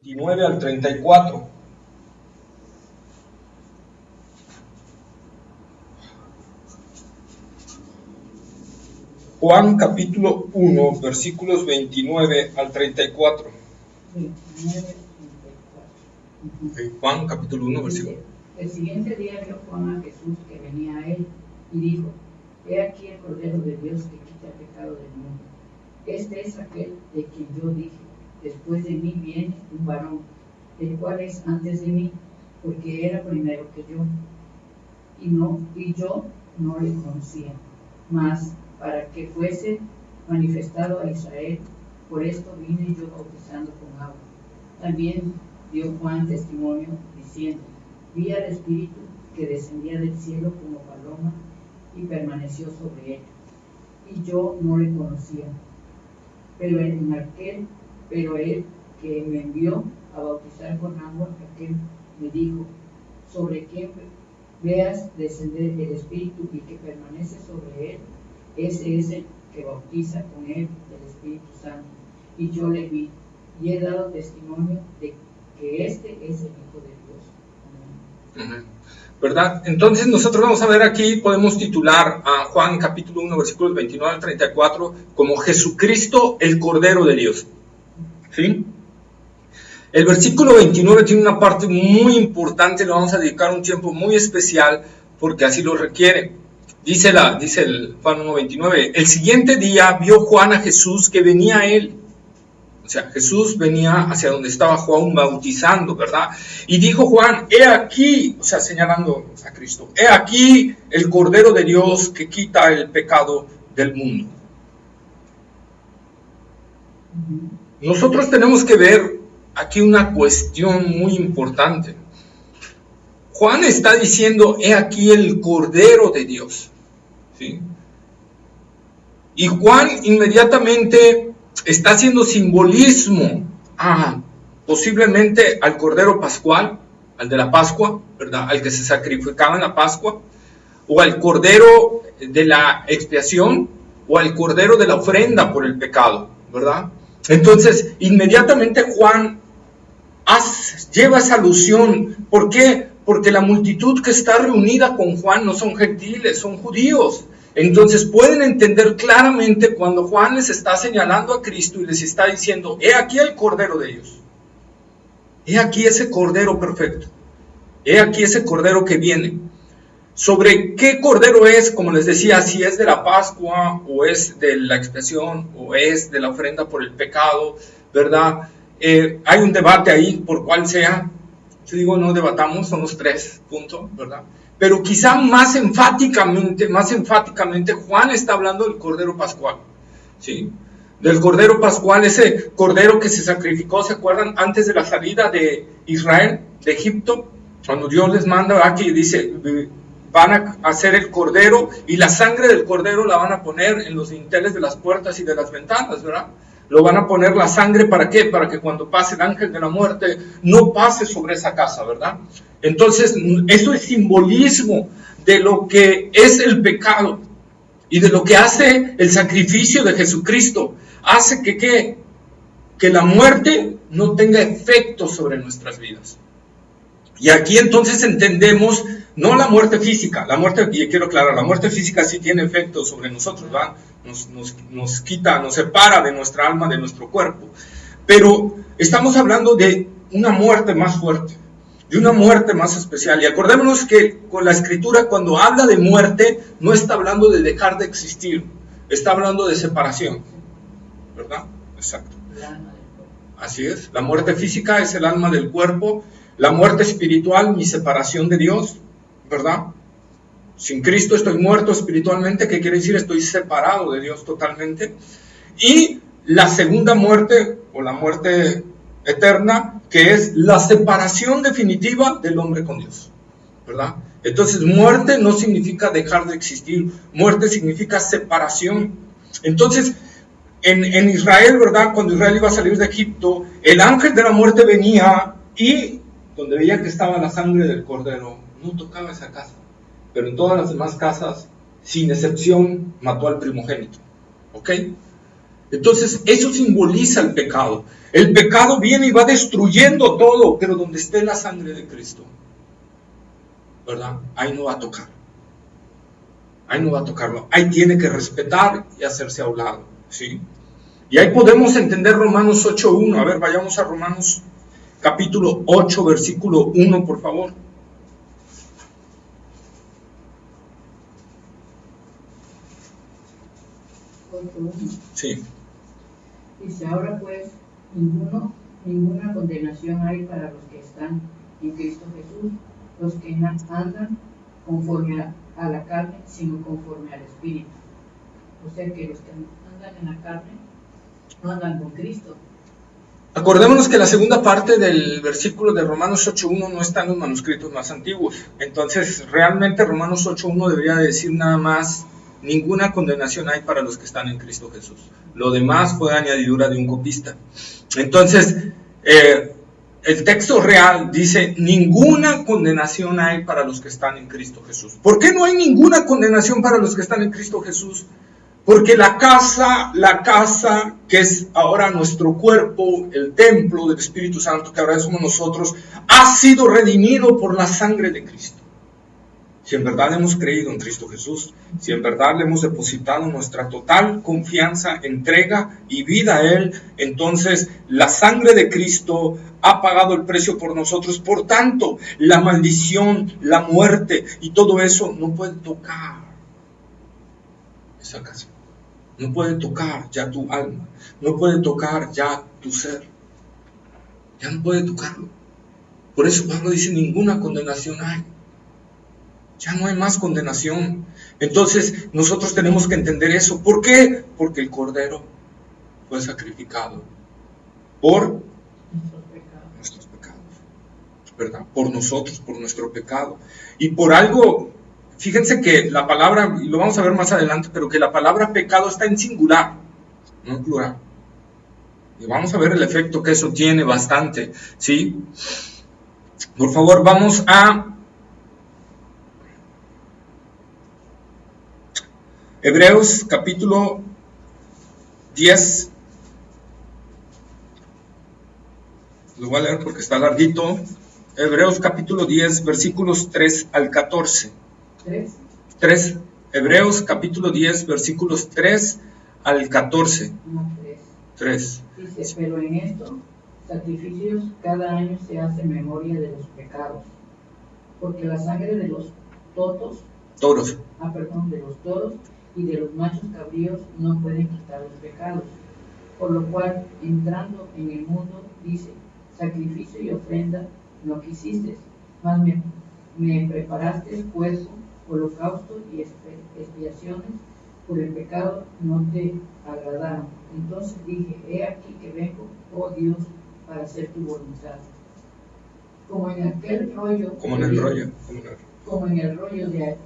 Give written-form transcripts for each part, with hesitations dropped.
29 al 34. Juan capítulo 1, versículos 29 al 34. 29, 34. Juan capítulo 1, versículo. El siguiente día vio Juan a Jesús que venía a él y dijo: He aquí el Cordero de Dios que quita el pecado del mundo. Este es aquel de quien yo dije: después de mí viene un varón, el cual es antes de mí, porque era primero que yo. Y yo no le conocía, mas para que fuese manifestado a Israel, por esto vine yo bautizando con agua. También dio Juan testimonio diciendo: Vi al Espíritu que descendía del cielo como paloma y permaneció sobre él. Y yo no le conocía. Pero él que me envió a bautizar con agua, aquel me dijo: sobre quien veas descender el Espíritu y que permanece sobre él, ese es el que bautiza con él el Espíritu Santo. Y yo le vi y he dado testimonio de que este es el Hijo de Dios. Amén. ¿Verdad? Entonces nosotros vamos a ver aquí, podemos titular a Juan capítulo 1, versículos 29 al 34 como Jesucristo, el Cordero de Dios. ¿Sí? El versículo 29 tiene una parte muy importante, le vamos a dedicar un tiempo muy especial porque así lo requiere. Dice el Juan 1:29, el siguiente día vio Juan a Jesús que venía a él. O sea, Jesús venía hacia donde estaba Juan bautizando, ¿verdad? Y dijo Juan: he aquí, o sea, señalando a Cristo, he aquí el Cordero de Dios que quita el pecado del mundo. Nosotros tenemos que ver aquí una cuestión muy importante. Juan está diciendo: he aquí el Cordero de Dios. ¿Sí? Y Juan inmediatamente está haciendo simbolismo posiblemente al Cordero Pascual, al de la Pascua, ¿verdad? Al que se sacrificaba en la Pascua, o al Cordero de la expiación, o al Cordero de la ofrenda por el pecado, ¿verdad? Entonces, inmediatamente Juan lleva esa alusión. ¿Por qué? Porque la multitud que está reunida con Juan no son gentiles, son judíos. Entonces pueden entender claramente cuando Juan les está señalando a Cristo y les está diciendo: he aquí el Cordero de Dios. He aquí ese Cordero perfecto. He aquí ese Cordero que viene. Sobre qué Cordero es, como les decía, si es de la Pascua, o es de la expiación, o es de la ofrenda por el pecado, ¿verdad? Hay un debate ahí por cuál sea. Yo digo, no debatamos, son los tres, punto, ¿verdad? Pero quizá más enfáticamente, Juan está hablando del Cordero Pascual, ¿sí? Del Cordero Pascual, ese Cordero que se sacrificó, ¿se acuerdan? Antes de la salida de Israel, de Egipto, cuando Dios les manda aquí, dice: van a hacer el Cordero, y la sangre del Cordero la van a poner en los dinteles de las puertas y de las ventanas, ¿verdad? Lo van a poner la sangre, ¿para qué? Para que cuando pase el ángel de la muerte, no pase sobre esa casa, ¿verdad? Entonces, eso es simbolismo de lo que es el pecado y de lo que hace el sacrificio de Jesucristo. Hace que la muerte no tenga efecto sobre nuestras vidas. Y aquí entonces entendemos, no la muerte física, y quiero aclarar, la muerte física sí tiene efecto sobre nosotros, ¿verdad? Nos quita, nos separa de nuestra alma, de nuestro cuerpo. Pero estamos hablando de una muerte más fuerte, de una muerte más especial. Y acordémonos que con la Escritura, cuando habla de muerte, no está hablando de dejar de existir, está hablando de separación, ¿verdad? Exacto. Así es, la muerte física es el alma del cuerpo, la muerte espiritual, mi separación de Dios, ¿verdad? Sin Cristo estoy muerto espiritualmente, ¿qué quiere decir? Estoy separado de Dios totalmente. Y la segunda muerte, o la muerte eterna, que es la separación definitiva del hombre con Dios, ¿verdad? Entonces, muerte no significa dejar de existir, muerte significa separación. Entonces, en Israel, ¿verdad? Cuando Israel iba a salir de Egipto, el ángel de la muerte venía y donde veía que estaba la sangre del Cordero, no tocaba esa casa. Pero en todas las demás casas, sin excepción, mató al primogénito. ¿Ok? Entonces, eso simboliza el pecado. El pecado viene y va destruyendo todo, pero donde esté la sangre de Cristo, ¿verdad? Ahí no va a tocar. Ahí no va a tocarlo. Ahí tiene que respetar y hacerse a un lado, ¿sí? Y ahí podemos entender Romanos 8:1. A ver, vayamos a Romanos capítulo 8, versículo 1, por favor. Sí. Dice, ahora pues, ninguna condenación hay para los que están en Cristo Jesús, los que no andan conforme a la carne, sino conforme al Espíritu. O sea que los que andan en la carne no andan con Cristo. Acordémonos que la segunda parte del versículo de Romanos 8:1 no está en los manuscritos más antiguos. Entonces, realmente Romanos 8:1 debería decir nada más: ninguna condenación hay para los que están en Cristo Jesús. Lo demás fue añadidura de un copista. Entonces, el texto real dice: ninguna condenación hay para los que están en Cristo Jesús. ¿Por qué no hay ninguna condenación para los que están en Cristo Jesús? Porque la casa que es ahora nuestro cuerpo, el templo del Espíritu Santo, que ahora somos nosotros, ha sido redimido por la sangre de Cristo. Si en verdad hemos creído en Cristo Jesús, si en verdad le hemos depositado nuestra total confianza, entrega y vida a Él, entonces la sangre de Cristo ha pagado el precio por nosotros. Por tanto, la maldición, la muerte y todo eso no puede tocar esa casa. No puede tocar ya tu alma, no puede tocar ya tu ser. Ya no puede tocarlo. Por eso Pablo dice: ninguna condenación hay. Ya no hay más condenación. Entonces nosotros tenemos que entender eso. ¿Por qué? Porque el Cordero fue sacrificado por nuestros pecados, ¿verdad? Por nosotros, por nuestro pecado. Y por algo, fíjense que la palabra, y lo vamos a ver más adelante, pero que la palabra pecado está en singular, no en plural. Y vamos a ver el efecto que eso tiene bastante, ¿sí? Por favor, vamos a Hebreos capítulo 10. Lo voy a leer porque está larguito. Hebreos capítulo 10, versículos 3 al 14. 3. Hebreos capítulo 10, versículos 3 al 14. 3. Dice: pero en estos sacrificios cada año se hace memoria de los pecados, porque la sangre de los toros y de los machos cabríos no pueden quitar los pecados. Por lo cual, entrando en el mundo, dice: sacrificio y ofrenda no quisiste, mas me preparaste cuerpo, holocausto y expiaciones por el pecado no te agradaron. Entonces dije: he aquí que vengo, oh Dios, para hacer tu voluntad. Como en el rollo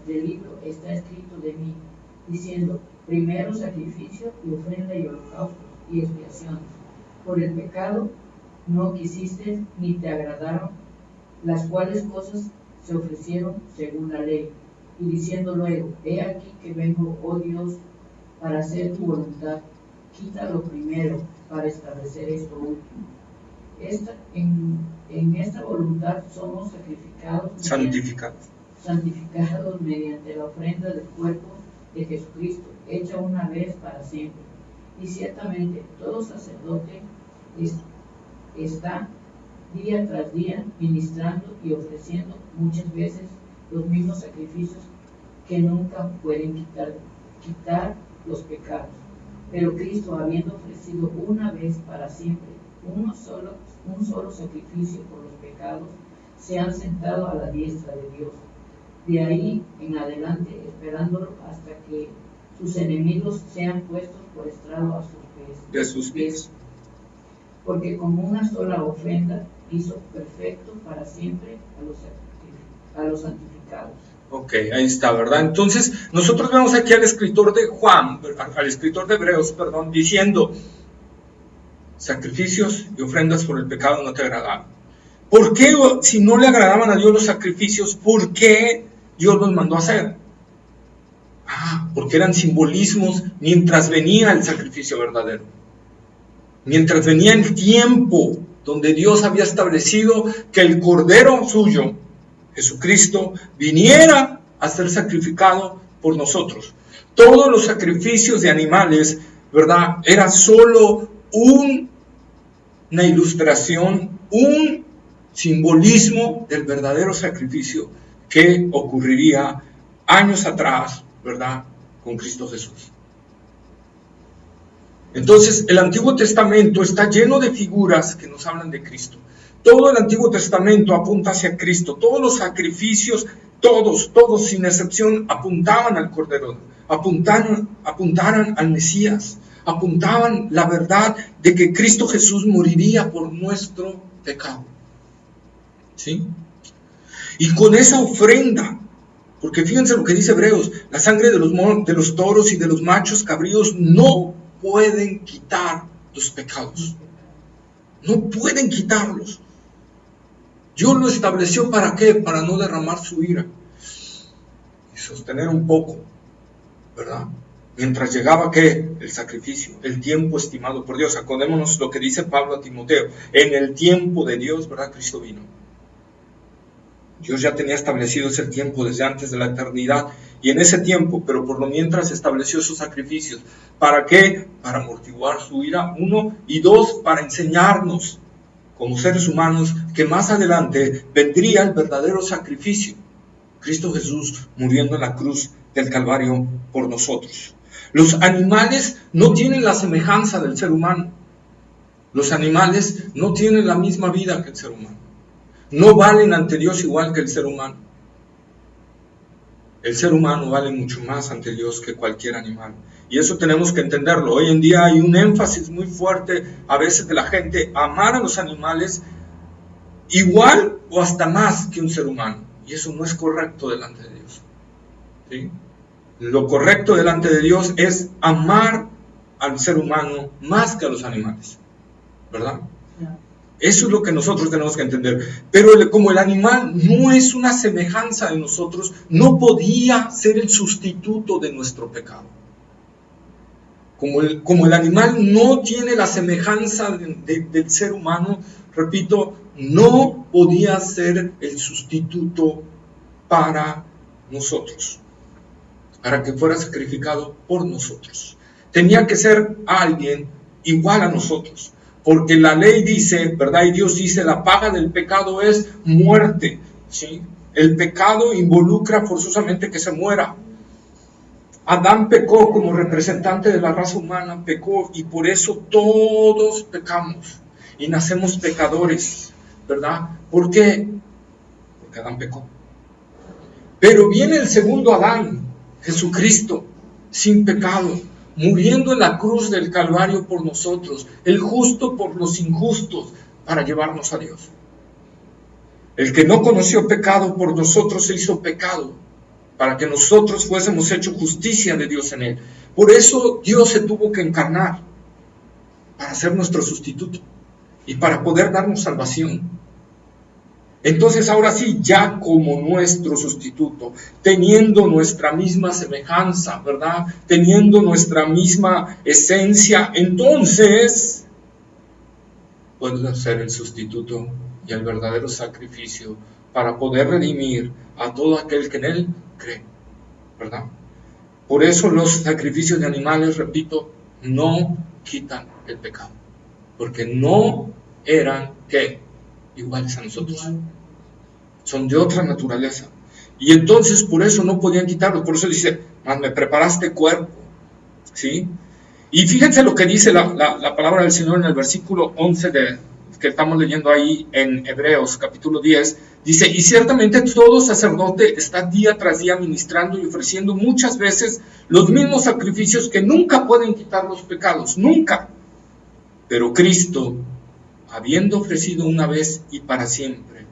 del libro está escrito de mí, diciendo: primero sacrificio y ofrenda y holocausto y expiaciones. Por el pecado no quisiste ni te agradaron, las cuales cosas se ofrecieron según la ley. Y diciendo luego: he aquí que vengo, oh Dios, para hacer tu voluntad. Quita lo primero para establecer esto último. En esta voluntad somos santificados mediante la ofrenda del cuerpo de Jesucristo, hecha una vez para siempre. Y ciertamente todo sacerdote está día tras día ministrando y ofreciendo muchas veces los mismos sacrificios que nunca pueden quitar los pecados. Pero Cristo, habiendo ofrecido una vez para siempre un solo sacrificio por los pecados, se han sentado a la diestra de Dios. De ahí en adelante, esperándolo hasta que sus enemigos sean puestos por estrado a sus pies. Porque como una sola ofrenda hizo perfecto para siempre a los santificados. Ok, ahí está, ¿verdad? Entonces, nosotros vemos aquí al escritor de Hebreos, diciendo: sacrificios y ofrendas por el pecado no te agradaban. ¿Por qué, si no le agradaban a Dios los sacrificios, por qué Dios los mandó a hacer? Porque eran simbolismos mientras venía el sacrificio verdadero. mientras venía el tiempo donde Dios había establecido que el Cordero suyo, Jesucristo, viniera a ser sacrificado por nosotros. Todos los sacrificios de animales, ¿verdad?, era solo una ilustración, un simbolismo del verdadero sacrificio que ocurriría años atrás, ¿verdad?, con Cristo Jesús. Entonces, el Antiguo Testamento está lleno de figuras que nos hablan de Cristo. Todo el Antiguo Testamento apunta hacia Cristo. Todos los sacrificios, todos sin excepción, apuntaban al Cordero, apuntaban al Mesías, apuntaban la verdad de que Cristo Jesús moriría por nuestro pecado. ¿Sí? Y con esa ofrenda, porque fíjense lo que dice Hebreos, la sangre de los toros y de los machos cabríos no pueden quitar los pecados. No pueden quitarlos. Dios lo estableció ¿para qué? Para no derramar su ira y sostener un poco, ¿verdad? Mientras llegaba ¿qué? El sacrificio, el tiempo estimado por Dios. Acordémonos lo que dice Pablo a Timoteo: en el tiempo de Dios, ¿verdad?, Cristo vino. Dios ya tenía establecido ese tiempo desde antes de la eternidad, y en ese tiempo, pero por lo mientras, estableció sus sacrificios. ¿Para qué? Para amortiguar su ira, 1, y 2, para enseñarnos como seres humanos que más adelante vendría el verdadero sacrificio, Cristo Jesús muriendo en la cruz del Calvario por nosotros. Los animales no tienen la semejanza del ser humano. Los animales no tienen la misma vida que el ser humano. No valen ante Dios igual que el ser humano. El ser humano vale mucho más ante Dios que cualquier animal. Y eso tenemos que entenderlo. Hoy en día hay un énfasis muy fuerte a veces de la gente a amar a los animales igual o hasta más que un ser humano. Y eso no es correcto delante de Dios. ¿Sí? Lo correcto delante de Dios es amar al ser humano más que a los animales. ¿Verdad? Eso es lo que nosotros tenemos que entender. Pero como el animal no es una semejanza de nosotros, no podía ser el sustituto de nuestro pecado. Como el animal no tiene la semejanza del ser humano, repito, no podía ser el sustituto para nosotros, para que fuera sacrificado por nosotros. Tenía que ser alguien igual a nosotros. Porque la ley dice, ¿verdad? Y Dios dice, la paga del pecado es muerte, ¿sí? El pecado involucra forzosamente que se muera. Adán pecó como representante de la raza humana, pecó, y por eso todos pecamos y nacemos pecadores, ¿verdad? ¿Por qué? Porque Adán pecó. Pero viene el segundo Adán, Jesucristo, sin pecado, muriendo en la cruz del Calvario por nosotros, el justo por los injustos, para llevarnos a Dios. El que no conoció pecado por nosotros se hizo pecado, para que nosotros fuésemos hecho justicia de Dios en él. Por eso Dios se tuvo que encarnar, para ser nuestro sustituto, y para poder darnos salvación. Entonces ahora sí, ya como nuestro sustituto, teniendo nuestra misma semejanza, ¿verdad? Teniendo nuestra misma esencia, entonces puede ser el sustituto y el verdadero sacrificio para poder redimir a todo aquel que en él cree, ¿verdad? Por eso los sacrificios de animales, repito, no quitan el pecado, porque no eran, ¿qué? Iguales a nosotros. Son de otra naturaleza. Y entonces por eso no podían quitarlo. Por eso dice, me preparaste cuerpo, ¿sí? Y fíjense lo que dice la palabra del Señor en el versículo 11 que estamos leyendo ahí en Hebreos capítulo 10. Dice, y ciertamente todo sacerdote está día tras día ministrando y ofreciendo muchas veces los mismos sacrificios que nunca pueden quitar los pecados, nunca. Pero Cristo, habiendo ofrecido una vez y para siempre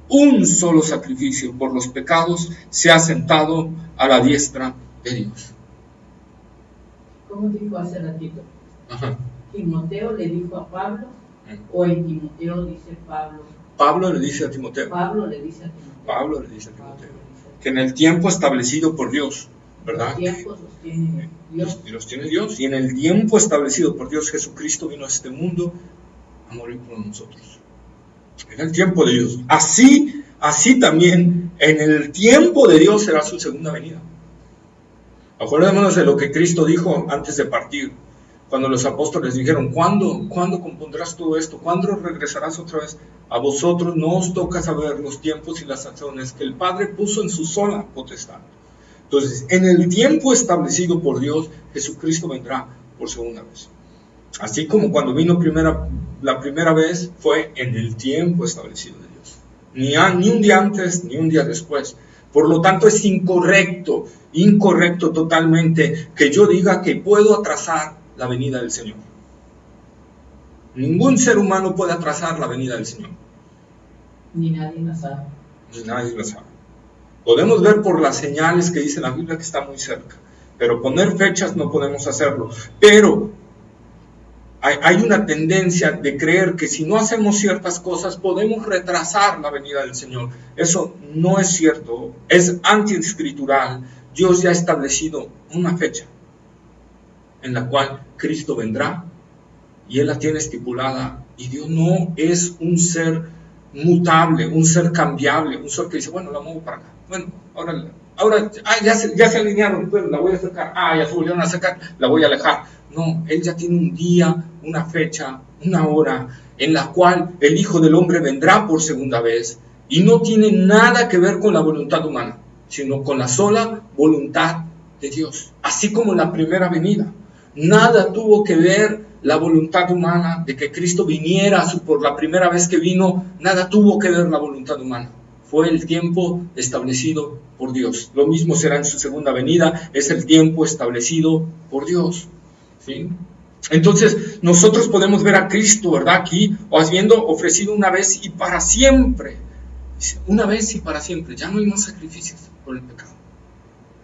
un solo sacrificio por los pecados, se ha sentado a la diestra de Dios. Como dijo hace ratito, Ajá. Timoteo le dijo a Pablo, o en Timoteo dice Pablo. Pablo le dice a Timoteo. Pablo le dice a Timoteo. Pablo le dice a Timoteo que en el tiempo establecido por Dios, ¿verdad? Los tiempos los tiene Dios. Los tiene Dios. Y en el tiempo establecido por Dios, Jesucristo vino a este mundo a morir por nosotros. En el tiempo de Dios. Así también en el tiempo de Dios será su segunda venida. Acordémonos de lo que Cristo dijo antes de partir, cuando los apóstoles dijeron: ¿Cuándo compondrás todo esto? ¿Cuándo regresarás otra vez? A vosotros no os toca saber los tiempos y las sazones que el Padre puso en su sola potestad. Entonces, en el tiempo establecido por Dios, Jesucristo vendrá por segunda vez. Así como cuando vino la primera vez, fue en el tiempo establecido de Dios. Ni un día antes, ni un día después. Por lo tanto, es incorrecto totalmente que yo diga que puedo atrasar la venida del Señor. Ningún ser humano puede atrasar la venida del Señor. Ni nadie la sabe. Ni nadie la sabe. Podemos ver por las señales que dice la Biblia que está muy cerca, pero poner fechas no podemos hacerlo. Pero hay una tendencia de creer que si no hacemos ciertas cosas podemos retrasar la venida del Señor. Eso no es cierto, es antiescritural. Dios ya ha establecido una fecha en la cual Cristo vendrá y Él la tiene estipulada. Y Dios no es un ser mutable, un ser cambiable, un ser que dice: bueno, la muevo para acá. Bueno, ahora ya se alinearon, bueno, la voy a acercar. Ya se volvieron a acercar, la voy a alejar. No, Él ya tiene un día, una fecha, una hora en la cual el Hijo del Hombre vendrá por segunda vez, y no tiene nada que ver con la voluntad humana, sino con la sola voluntad de Dios. Así como la primera venida, nada tuvo que ver la voluntad humana de que Cristo viniera por la primera vez que vino, nada tuvo que ver la voluntad humana. Fue el tiempo establecido por Dios. Lo mismo será en su segunda venida, es el tiempo establecido por Dios. ¿Sí? Entonces nosotros podemos ver a Cristo, ¿verdad? Aquí, habiendo ofrecido una vez y para siempre. Una vez y para siempre. Ya no hay más sacrificios por el pecado.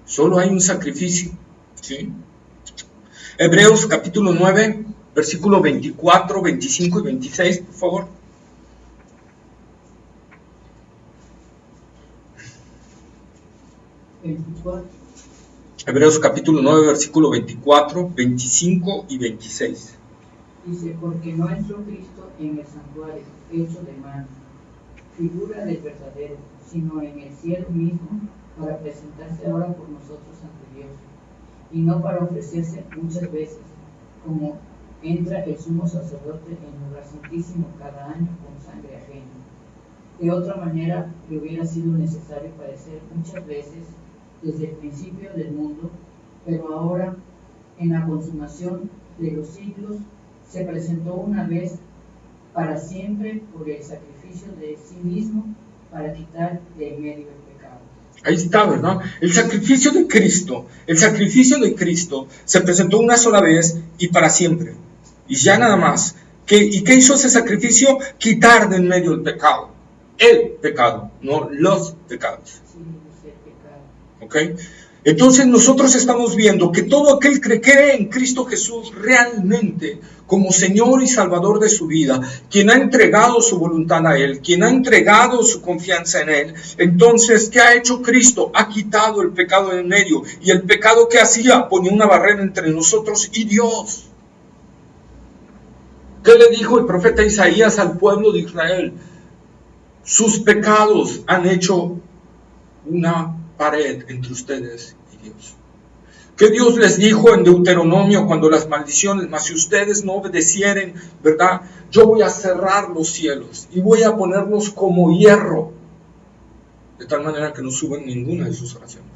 Solo hay un sacrificio. ¿Sí? Hebreos capítulo 9, versículo 24, 25 y 26, por favor. Hebreos capítulo 9, versículo 24, 25 y 26. Dice: porque no entró Cristo en el santuario hecho de mano, figura del verdadero, sino en el cielo mismo, para presentarse ahora por nosotros ante Dios, y no para ofrecerse muchas veces, como entra el sumo sacerdote en el lugar santísimo cada año con sangre ajena. De otra manera, le hubiera sido necesario padecer muchas veces desde el principio del mundo, pero ahora, en la consumación de los siglos, se presentó una vez para siempre por el sacrificio de sí mismo para quitar de en medio el pecado. Ahí está, ¿verdad? El sacrificio de Cristo se presentó una sola vez y para siempre. Y ya nada más. ¿Y qué hizo ese sacrificio? Quitar de en medio el pecado. El pecado, no los pecados. ¿Ok? Entonces nosotros estamos viendo que todo aquel que cree en Cristo Jesús realmente como Señor y Salvador de su vida, quien ha entregado su voluntad a Él, quien ha entregado su confianza en Él, entonces, ¿qué ha hecho Cristo? Ha quitado el pecado de en medio, y el pecado que hacía ponía una barrera entre nosotros y Dios. ¿Qué le dijo el profeta Isaías al pueblo de Israel? Sus pecados han hecho una pared entre ustedes y Dios. Que Dios les dijo en Deuteronomio cuando las maldiciones: mas si ustedes no obedecieren, ¿verdad? Yo voy a cerrar los cielos y voy a ponerlos como hierro, de tal manera que no suban ninguna de sus oraciones.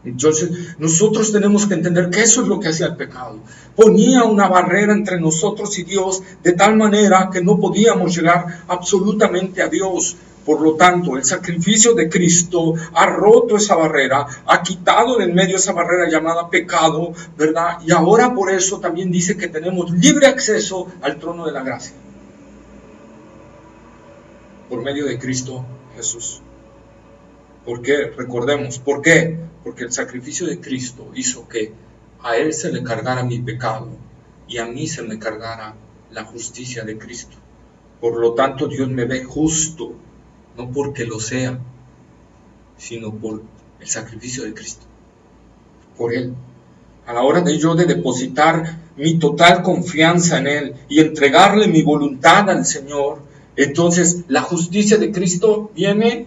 Entonces nosotros tenemos que entender que eso es lo que hacía el pecado. Ponía una barrera entre nosotros y Dios, de tal manera que no podíamos llegar absolutamente a Dios. Por lo tanto, el sacrificio de Cristo ha roto esa barrera, ha quitado de en medio esa barrera llamada pecado, ¿verdad? Y ahora por eso también dice que tenemos libre acceso al trono de la gracia, por medio de Cristo Jesús. ¿Por qué? Recordemos, ¿por qué? Porque el sacrificio de Cristo hizo que a Él se le cargara mi pecado y a mí se me cargara la justicia de Cristo. Por lo tanto, Dios me ve justo, no porque lo sea, sino por el sacrificio de Cristo. por Él. A la hora de yo de depositar mi total confianza en Él y entregarle mi voluntad al Señor, entonces la justicia de Cristo viene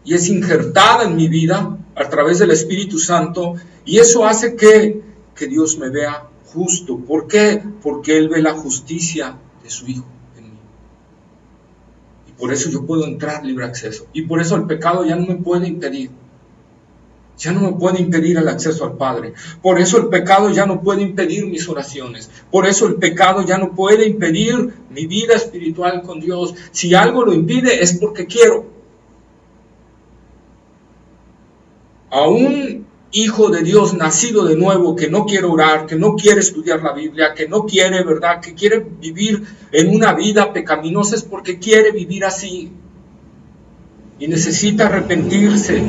y es injertada en mi vida a través del Espíritu Santo, y eso hace que Dios me vea justo. ¿Por qué? Porque Él ve la justicia de su Hijo en mí. Y por eso yo puedo entrar libre acceso. Y por eso el pecado ya no me puede impedir. Ya no me puede impedir el acceso al Padre. Por eso el pecado ya no puede impedir mis oraciones. Por eso el pecado ya no puede impedir mi vida espiritual con Dios. Si algo lo impide es porque quiero. A un hijo de Dios nacido de nuevo que no quiere orar, que no quiere estudiar la Biblia, que no quiere, ¿verdad?, que quiere vivir en una vida pecaminosa, es porque quiere vivir así. Y necesita arrepentirse,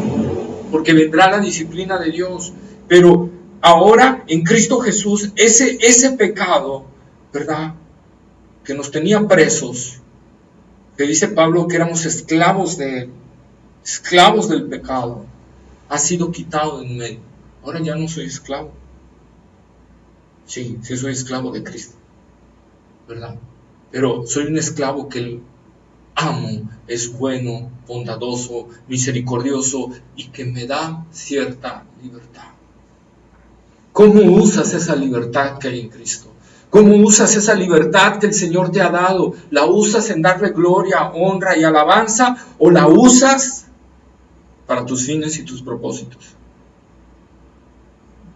porque vendrá la disciplina de Dios. Pero ahora en Cristo Jesús, ese pecado, ¿verdad?, que nos tenía presos, que dice Pablo que éramos esclavos de él, esclavos del pecado, ha sido quitado de en medio. Ahora ya no soy esclavo. Sí soy esclavo de Cristo, ¿verdad? Pero soy un esclavo que Él amo, es bueno, bondadoso, misericordioso y que me da cierta libertad. ¿Cómo usas esa libertad que hay en Cristo? ¿Cómo usas esa libertad que el Señor te ha dado? ¿La usas en darle gloria, honra y alabanza, o la usas para tus fines y tus propósitos?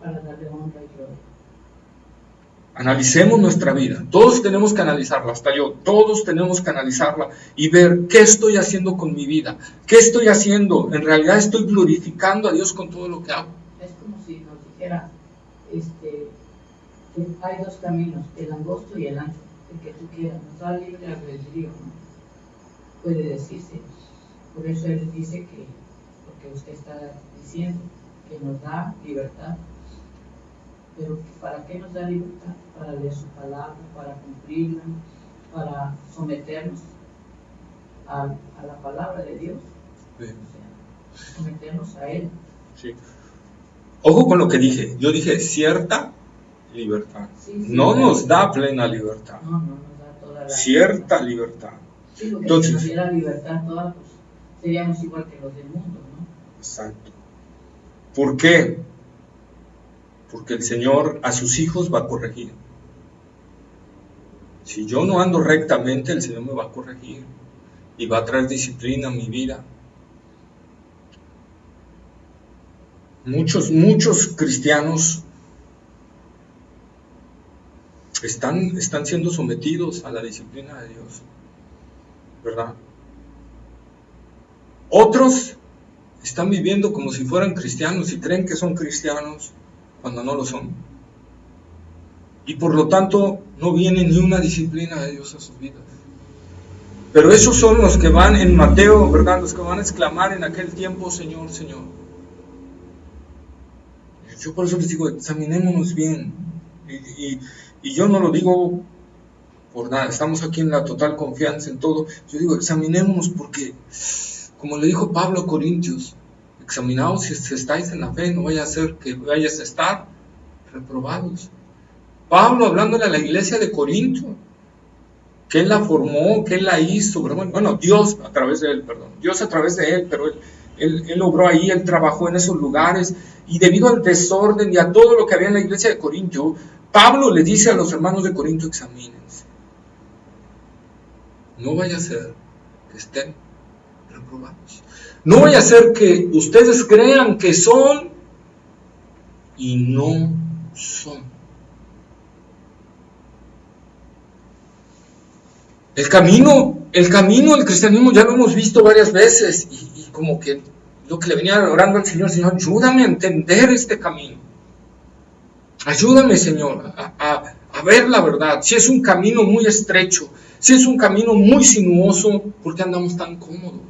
Para darle honra y gloria. Analicemos nuestra vida. Todos tenemos que analizarla, hasta yo. Todos tenemos que analizarla y ver qué estoy haciendo con mi vida. ¿Qué estoy haciendo? En realidad estoy glorificando a Dios con todo lo que hago. Es como si nos dijera que hay dos caminos, el angosto y el ancho, el que tú quieras. Nos da libre albedrío, ¿no? Puede decirse. Por eso Él dice que, porque usted está diciendo que nos da libertad. Pero ¿para qué nos da libertad? Para leer su palabra, para cumplirla, para someternos a la palabra de Dios. Sí. O sea, someternos a Él. Sí. Ojo con lo que dije. Yo dije cierta libertad. Sí, no nos da plena libertad. No nos da toda la cierta libertad. Sí, porque entonces, si nos diera libertad toda, pues seríamos igual que los del mundo, ¿no? Exacto. ¿Por qué? Porque el Señor a sus hijos va a corregir. Si yo no ando rectamente, el Señor me va a corregir y va a traer disciplina a mi vida. Muchos cristianos están siendo sometidos a la disciplina de Dios, ¿verdad? Otros están viviendo como si fueran cristianos y creen que son cristianos cuando no lo son. Y por lo tanto no viene ni una disciplina de Dios a sus vidas. Pero esos son los que van en Mateo, ¿verdad? Los que van a exclamar en aquel tiempo, Señor, Señor. Yo por eso les digo, examinémonos bien. Y yo no lo digo por nada, estamos aquí en la total confianza en todo. Yo digo, examinémonos porque, como le dijo Pablo a Corintios, examinaos si estáis en la fe, no vaya a ser que vayas a estar reprobados. Pablo hablándole a la iglesia de Corinto, que él la formó, que él la hizo, bueno, Dios a través de él, pero él obró ahí, él trabajó en esos lugares, y debido al desorden y a todo lo que había en la iglesia de Corinto, Pablo le dice a los hermanos de Corinto, examínense. No vaya a ser que estén reprobados. No vaya a ser que ustedes crean que son y no son. El camino del cristianismo ya lo hemos visto varias veces y como que lo que le venía orando al Señor, Señor, ayúdame a entender este camino. Ayúdame, Señor, a ver la verdad. Si es un camino muy estrecho, si es un camino muy sinuoso, ¿por qué andamos tan cómodos?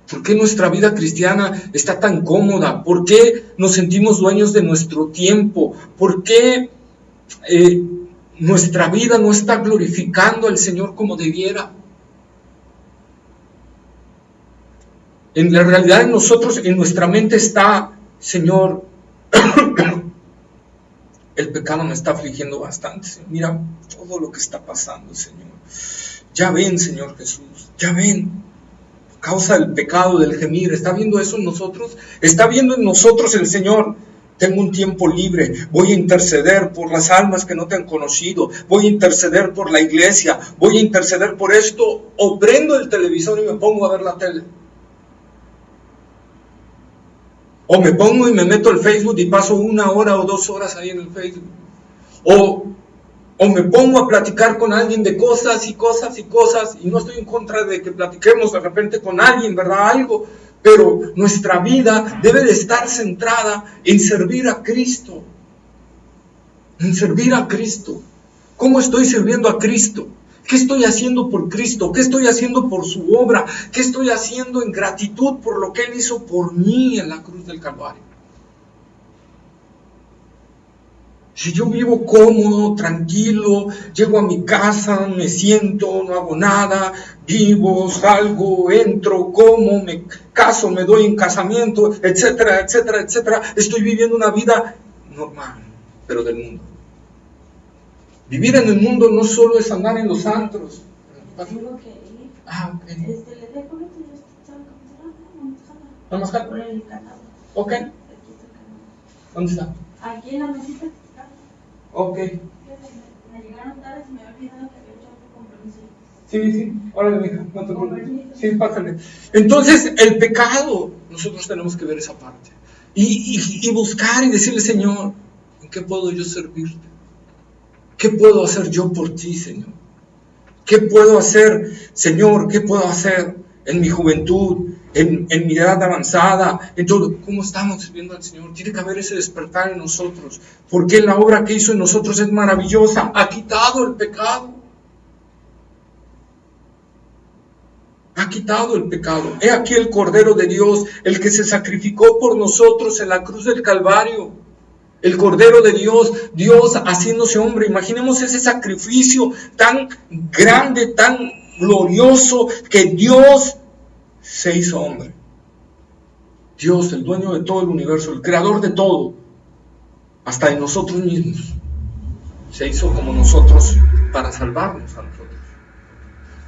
¿Por qué nuestra vida cristiana está tan cómoda? ¿Por qué nos sentimos dueños de nuestro tiempo? ¿Por qué nuestra vida no está glorificando al Señor como debiera? En la realidad en nosotros, en nuestra mente está, Señor, el pecado me está afligiendo bastante. Mira todo lo que está pasando, Señor. Ya ven, Señor Jesús, ya ven. A causa del pecado, del gemir, ¿está viendo eso en nosotros? Está viendo en nosotros el Señor. Tengo un tiempo libre, voy a interceder por las almas que no te han conocido, voy a interceder por la iglesia, voy a interceder por esto, o prendo el televisor y me pongo a ver la tele. O me pongo y me meto al Facebook y paso 1 hora o 2 horas ahí en el Facebook. O me pongo a platicar con alguien de cosas y cosas y cosas, y no estoy en contra de que platiquemos de repente con alguien, ¿verdad? Algo. Pero nuestra vida debe de estar centrada en servir a Cristo. En servir a Cristo. ¿Cómo estoy sirviendo a Cristo? ¿Qué estoy haciendo por Cristo? ¿Qué estoy haciendo por su obra? ¿Qué estoy haciendo en gratitud por lo que Él hizo por mí en la cruz del Calvario? Si yo vivo cómodo, tranquilo, llego a mi casa, me siento, no hago nada, vivo, salgo, entro, como, me caso, me doy en casamiento, etcétera, etcétera, etcétera, estoy viviendo una vida normal, pero del mundo. Vivir en el mundo no solo es andar en los antros. Tengo que ir. Ok. Le dejo lo que yo estaba ¿No más caro? por el canal. Ok. Aquí está el canal. ¿Dónde está? Aquí en la mesita. Ok. Me llegaron tarde y me había olvidado que había hecho otro compromiso. Sí, órale, mija, no te preocupes. Sí, pásale. Entonces, el pecado, nosotros tenemos que ver esa parte. Y buscar y decirle, Señor, ¿en qué puedo yo servirte? ¿Qué puedo hacer yo por ti, Señor? ¿Qué puedo hacer, Señor? ¿Qué puedo hacer en mi juventud, en mi edad avanzada, en todo? ¿Cómo estamos sirviendo al Señor? Tiene que haber ese despertar en nosotros, porque la obra que hizo en nosotros es maravillosa. Ha quitado el pecado. Ha quitado el pecado. He aquí el Cordero de Dios, el que se sacrificó por nosotros en la cruz del Calvario. El Cordero de Dios, Dios haciéndose hombre. Imaginemos ese sacrificio tan grande, tan glorioso, que Dios se hizo hombre. Dios, el dueño de todo el universo, el creador de todo, hasta de nosotros mismos, se hizo como nosotros para salvarnos a nosotros.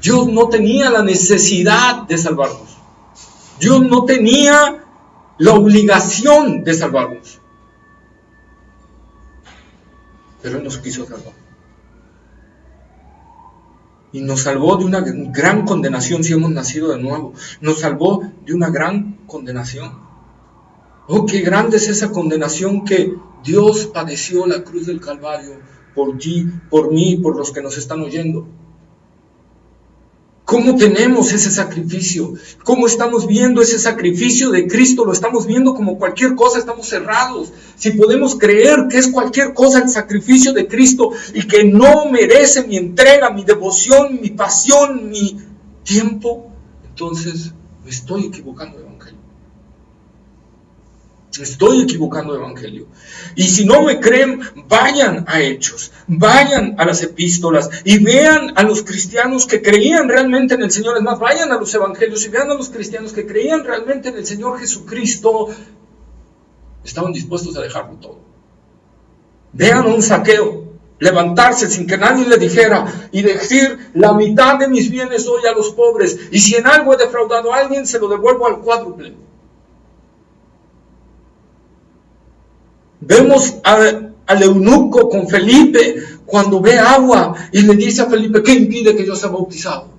Dios no tenía la necesidad de salvarnos. Dios no tenía la obligación de salvarnos. Pero Él nos quiso salvar. Y nos salvó de una gran condenación si hemos nacido de nuevo. Nos salvó de una gran condenación. Oh, qué grande es esa condenación que Dios padeció la cruz del Calvario por ti, por mí, por los que nos están oyendo. ¿Cómo tenemos ese sacrificio? ¿Cómo estamos viendo ese sacrificio de Cristo? Lo estamos viendo como cualquier cosa, estamos cerrados. Si podemos creer que es cualquier cosa el sacrificio de Cristo y que no merece mi entrega, mi devoción, mi pasión, mi tiempo, entonces me estoy equivocando de evangelio. Me estoy equivocando de evangelio. Y si no me creen, vayan a Hechos, vayan a las epístolas y vean a los cristianos que creían realmente en el Señor. Es más, vayan a los evangelios y vean a los cristianos que creían realmente en el Señor Jesucristo. Estaban dispuestos a dejarlo todo. Vean a un Zaqueo levantarse sin que nadie le dijera y decir: la mitad de mis bienes doy a los pobres, y si en algo he defraudado a alguien, se lo devuelvo al cuádruple. Vemos al eunuco con Felipe cuando ve agua y le dice a Felipe: ¿qué impide que yo sea bautizado?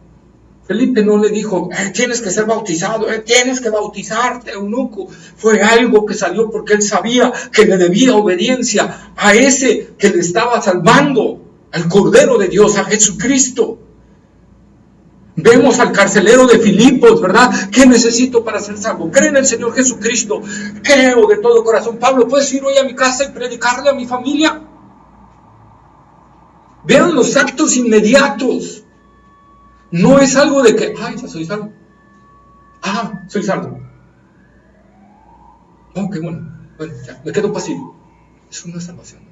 Felipe no le dijo: tienes que ser bautizado, tienes que bautizarte, eunuco. Fue algo que salió porque él sabía que le debía obediencia a ese que le estaba salvando, al Cordero de Dios, a Jesucristo. Vemos al carcelero de Filipos, ¿verdad? ¿Qué necesito para ser salvo? Creo en el Señor Jesucristo. Creo de todo corazón. Pablo, ¿puedes ir hoy a mi casa y predicarle a mi familia? Vean los actos inmediatos. No es algo de que, ya soy salvo. Soy salvo. Qué bueno, ya, me quedo pasivo. Eso no es salvación.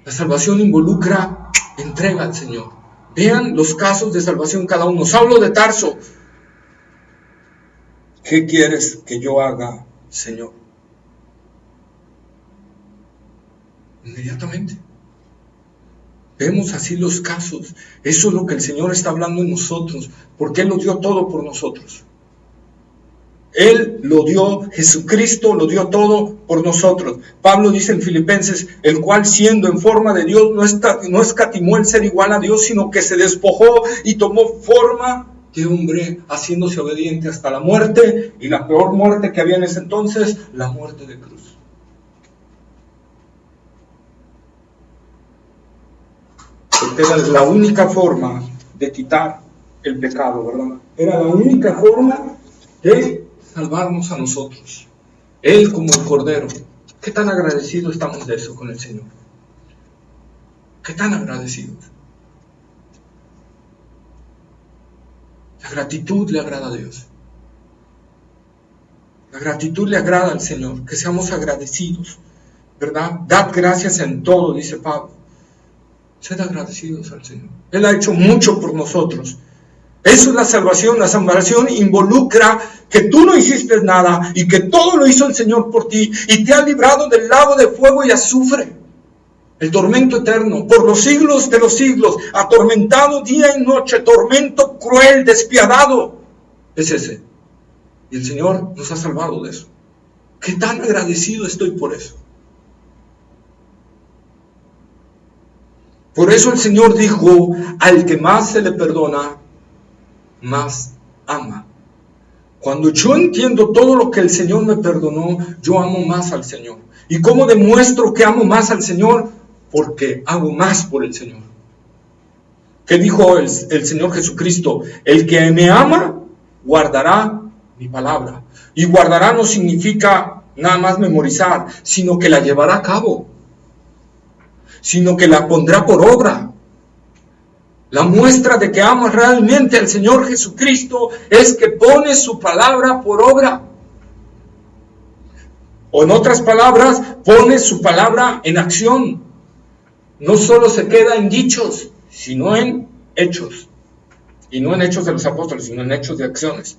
La salvación involucra entrega al Señor. Vean los casos de salvación cada uno. Saulo de Tarso ¿qué quieres que yo haga, Señor? Inmediatamente. Vemos así los casos. Eso es lo que el Señor está hablando en nosotros, porque Él lo dio todo por nosotros. Él lo dio, Jesucristo lo dio todo por nosotros. Pablo dice en Filipenses, el cual siendo en forma de Dios no escatimó el ser igual a Dios, sino que se despojó y tomó forma de hombre, haciéndose obediente hasta la muerte, y la peor muerte que había en ese entonces, la muerte de cruz. Porque era la única forma de quitar el pecado, ¿verdad? Era la única forma de salvarnos a nosotros. Él como el Cordero. ¿Qué tan agradecidos estamos de eso con el Señor? ¿Qué tan agradecidos? La gratitud le agrada a Dios. La gratitud le agrada al Señor. Que seamos agradecidos, ¿verdad? Dad gracias en todo, dice Pablo. Sed agradecidos al Señor. Él ha hecho mucho por nosotros. Eso es la salvación. La salvación involucra que tú no hiciste nada y que todo lo hizo el Señor por ti y te ha librado del lago de fuego y azufre, el tormento eterno, por los siglos de los siglos, atormentado día y noche, tormento cruel, despiadado. Es ese. Y el Señor nos ha salvado de eso. ¿Qué tan agradecido estoy por eso? Por eso el Señor dijo, al que más se le perdona, más ama. Cuando yo entiendo todo lo que el Señor me perdonó, yo amo más al Señor. ¿Y cómo demuestro que amo más al Señor? Porque hago más por el Señor. ¿Qué dijo el Señor Jesucristo? El que me ama, guardará mi palabra. Y guardará no significa nada más memorizar, sino que la llevará a cabo. Sino que la pondrá por obra. La muestra de que amas realmente al Señor Jesucristo es que pone su palabra por obra. O en otras palabras, pone su palabra en acción. No solo se queda en dichos, sino en hechos. Y no en hechos de los apóstoles, sino en hechos de acciones.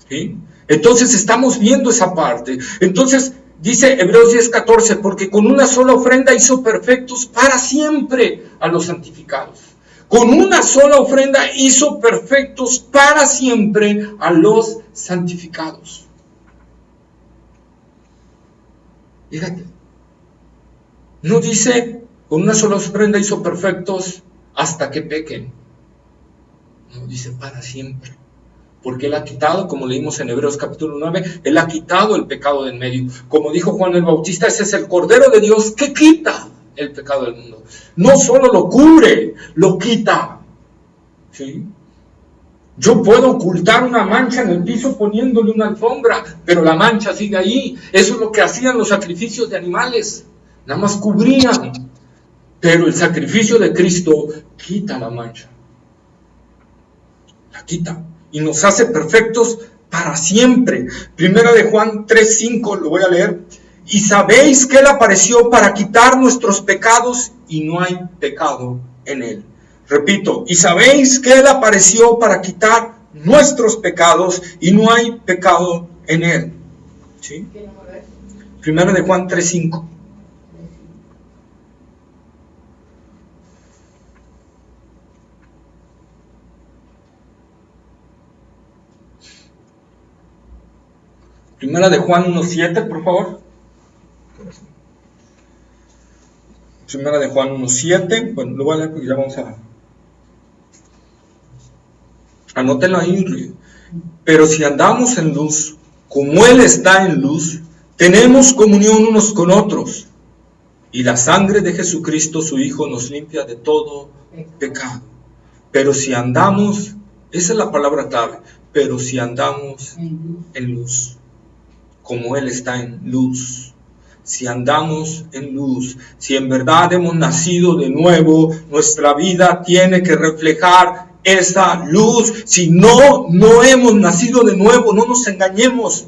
¿Sí? Entonces estamos viendo esa parte. Entonces dice Hebreos 10:14, porque con una sola ofrenda hizo perfectos para siempre a los santificados. Con una sola ofrenda hizo perfectos para siempre a los santificados. Fíjate, no dice con una sola ofrenda hizo perfectos hasta que pequen. No, dice para siempre. Porque Él ha quitado, como leímos en Hebreos capítulo 9, Él ha quitado el pecado de en medio. Como dijo Juan el Bautista, ese es el Cordero de Dios que quita el pecado del mundo. No solo lo cubre, lo quita. ¿Sí? Yo puedo ocultar una mancha en el piso poniéndole una alfombra, pero la mancha sigue ahí. Eso es lo que hacían los sacrificios de animales. Nada más cubrían. Pero el sacrificio de Cristo quita la mancha. La quita. Y nos hace perfectos para siempre. Primera de Juan 3:5, lo voy a leer. Y sabéis que Él apareció para quitar nuestros pecados y no hay pecado en Él. Repito, y sabéis que Él apareció para quitar nuestros pecados y no hay pecado en Él. ¿Sí? Primera de Juan 3:5. Primera de Juan 1:7, por favor. Primera de Juan 1:7. Bueno, lo voy a leer porque ya vamos a... Anótenlo ahí. Pero si andamos en luz, como Él está en luz, tenemos comunión unos con otros. Y la sangre de Jesucristo, su Hijo, nos limpia de todo pecado. Pero si andamos, esa es la palabra clave, pero si andamos en luz, como Él está en luz. Si andamos en luz, si en verdad hemos nacido de nuevo, nuestra vida tiene que reflejar esa luz. Si no hemos nacido de nuevo, no nos engañemos.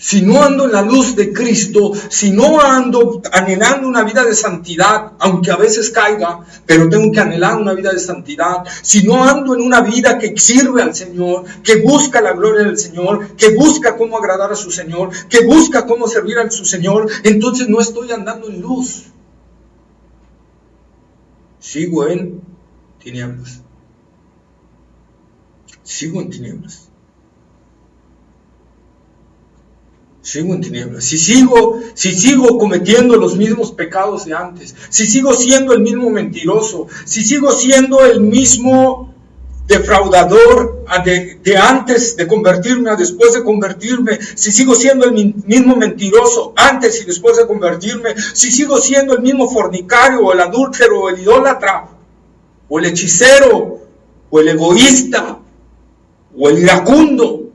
si no ando en la luz de Cristo, si no ando anhelando una vida de santidad, aunque a veces caiga, pero tengo que anhelar una vida de santidad, si no ando en una vida que sirve al Señor, que busca la gloria del Señor, que busca cómo agradar a su Señor, que busca cómo servir a su Señor, entonces no estoy andando en luz. Sigo en tinieblas. Sigo en tinieblas. Sigo en tinieblas. Si sigo cometiendo los mismos pecados de antes, si sigo siendo el mismo mentiroso, si sigo siendo el mismo defraudador de antes de convertirme a después de convertirme, si sigo siendo el mismo mentiroso antes y después de convertirme, si sigo siendo el mismo fornicario o el adúltero o el idólatra o el hechicero o el egoísta o el iracundo,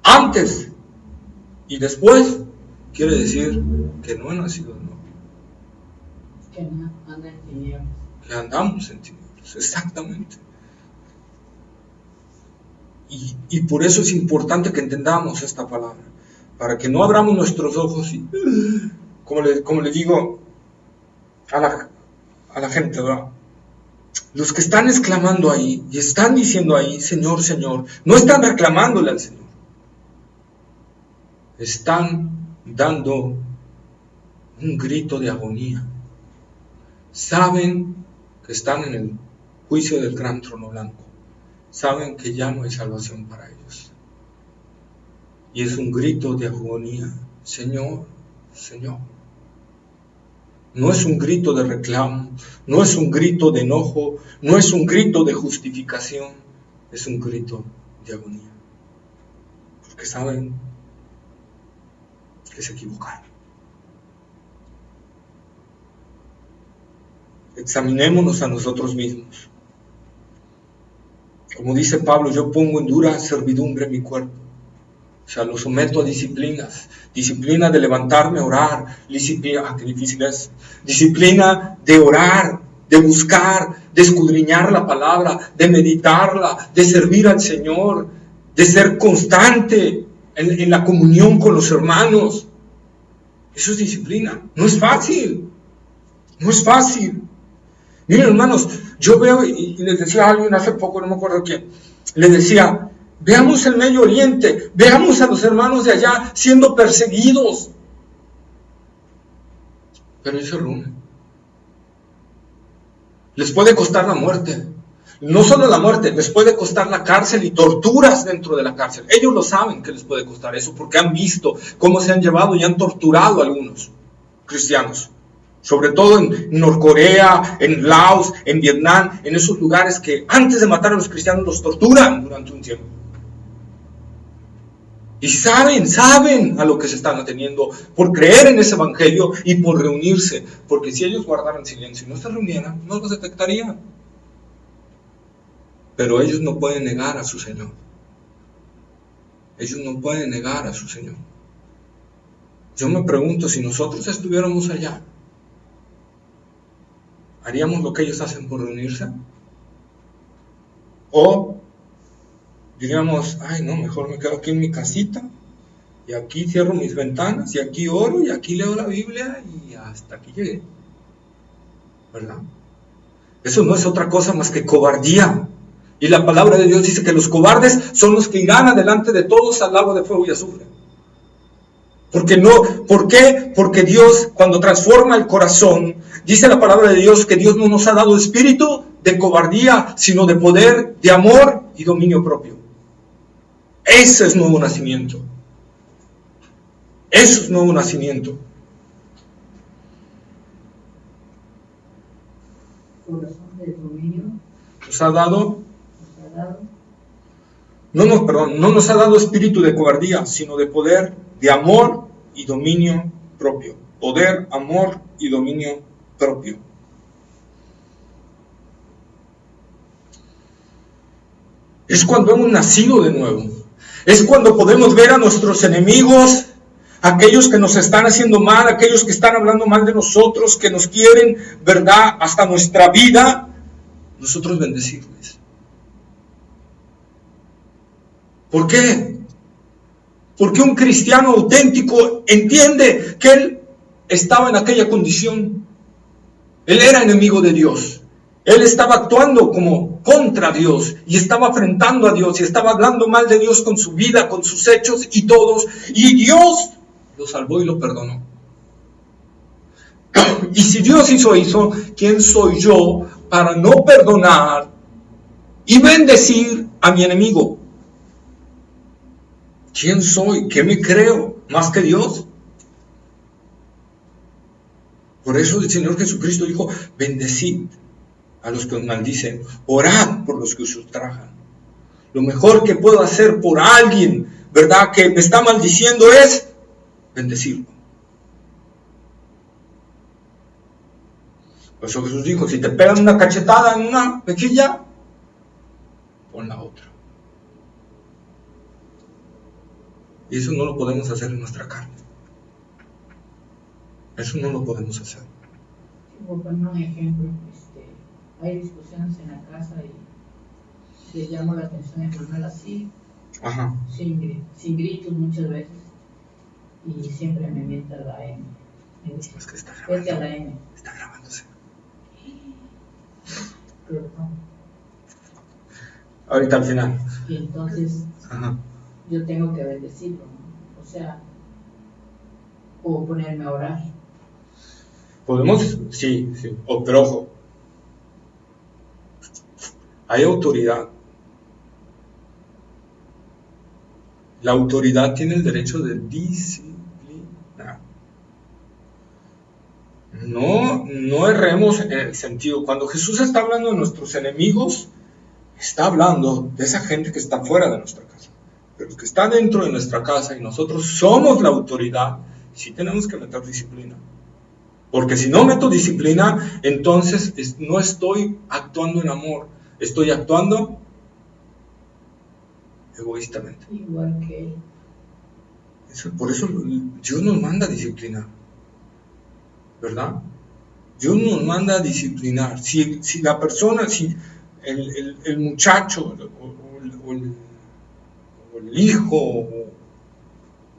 antes y después, quiere decir que no he nacido de nuevo. Que no anda en tinieblas. Que andamos en tinieblas, exactamente. Y por eso es importante que entendamos esta palabra, para que no abramos nuestros ojos y, como le digo a la gente, ¿verdad? Los que están exclamando ahí y están diciendo ahí, Señor, Señor, no están reclamándole al Señor. Están dando un grito de agonía. Saben que están en el juicio del gran trono blanco. Saben que ya no hay salvación para ellos. Y es un grito de agonía. Señor, Señor. No es un grito de reclamo, no es un grito de enojo, no es un grito de justificación, es un grito de agonía. Porque saben que se equivocaron. Examinémonos a nosotros mismos. Como dice Pablo, yo pongo en dura servidumbre mi cuerpo. O sea, lo someto a disciplinas. Disciplina de levantarme a orar. Disciplina, qué difícil es. Disciplina de orar, de buscar, de escudriñar la palabra, de meditarla, de servir al Señor, de ser constante en la comunión con los hermanos. Eso es disciplina. No es fácil. No es fácil. Miren, hermanos, yo veo, y les decía a alguien hace poco, no me acuerdo quién, les decía, veamos el Medio Oriente, veamos a los hermanos de allá siendo perseguidos. Pero ellos se reúnen. Les puede costar la muerte. No solo la muerte, les puede costar la cárcel y torturas dentro de la cárcel. Ellos lo saben que les puede costar eso, porque han visto cómo se han llevado y han torturado a algunos cristianos. Sobre todo en Norcorea, en Laos, en Vietnam, en esos lugares que antes de matar a los cristianos los torturan durante un tiempo. Y saben a lo que se están ateniendo por creer en ese evangelio y por reunirse. Porque si ellos guardaran silencio y no se reunieran, no los detectarían. Pero ellos no pueden negar a su Señor. Ellos no pueden negar a su Señor. Yo me pregunto, si nosotros estuviéramos allá, ¿haríamos lo que ellos hacen por reunirse? ¿O diríamos, ay no, mejor me quedo aquí en mi casita y aquí cierro mis ventanas y aquí oro y aquí leo la Biblia y hasta aquí llegué? ¿Verdad? Eso no es otra cosa más que cobardía. Y la palabra de Dios dice que los cobardes son los que irán adelante de todos al lago de fuego y azufre. ¿Por qué? Porque Dios, cuando transforma el corazón, dice la palabra de Dios que Dios no nos ha dado espíritu de cobardía, sino de poder, de amor y dominio propio. Ese es nuevo nacimiento. Eso es nuevo nacimiento. Corazón de dominio. Nos ha dado. No nos ha dado espíritu de cobardía, sino de poder, de amor y dominio propio. Poder, amor y dominio propio. Es cuando hemos nacido de nuevo. Es cuando podemos ver a nuestros enemigos, aquellos que nos están haciendo mal, aquellos que están hablando mal de nosotros, que nos quieren, ¿verdad?, hasta nuestra vida, nosotros bendecirles. ¿Por qué? Porque un cristiano auténtico entiende que él estaba en aquella condición. Él era enemigo de Dios. Él estaba actuando como contra Dios y estaba afrentando a Dios y estaba hablando mal de Dios con su vida, con sus hechos y todos. Y Dios lo salvó y lo perdonó. Y si Dios hizo eso, ¿quién soy yo para no perdonar y bendecir a mi enemigo? ¿Quién soy? ¿Qué me creo? ¿Más que Dios? Por eso el Señor Jesucristo dijo, bendecid a los que os maldicen, orad por los que os ultrajan. Lo mejor que puedo hacer por alguien, ¿verdad?, que me está maldiciendo es bendecirlo. Por eso Jesús dijo, si te pegan una cachetada en una mejilla, pon la otra. Y eso no lo podemos hacer en nuestra carne. Eso no lo podemos hacer. Por poner un ejemplo, hay discusiones en la casa y le llamo la atención en primer así, Ajá. sin gritos muchas veces, y siempre me mienta la M. Es que está grabando. Es la M. Está grabándose. Perdón. Ahorita al final. Y entonces, Ajá. yo tengo que bendecirlo, ¿no? O sea, o ponerme a orar. ¿Podemos? Sí. Pero ojo, hay autoridad. La autoridad tiene el derecho de disciplinar. No erremos en el sentido. Cuando Jesús está hablando de nuestros enemigos, está hablando de esa gente que está fuera de nuestra casa. Pero que está dentro de nuestra casa y nosotros somos la autoridad, sí tenemos que meter disciplina. Porque si no meto disciplina, entonces no estoy actuando en amor, estoy actuando egoístamente. Igual que él. Por eso Dios nos manda a disciplinar, ¿verdad? Dios nos manda a disciplinar. Si la persona, si el muchacho o el hijo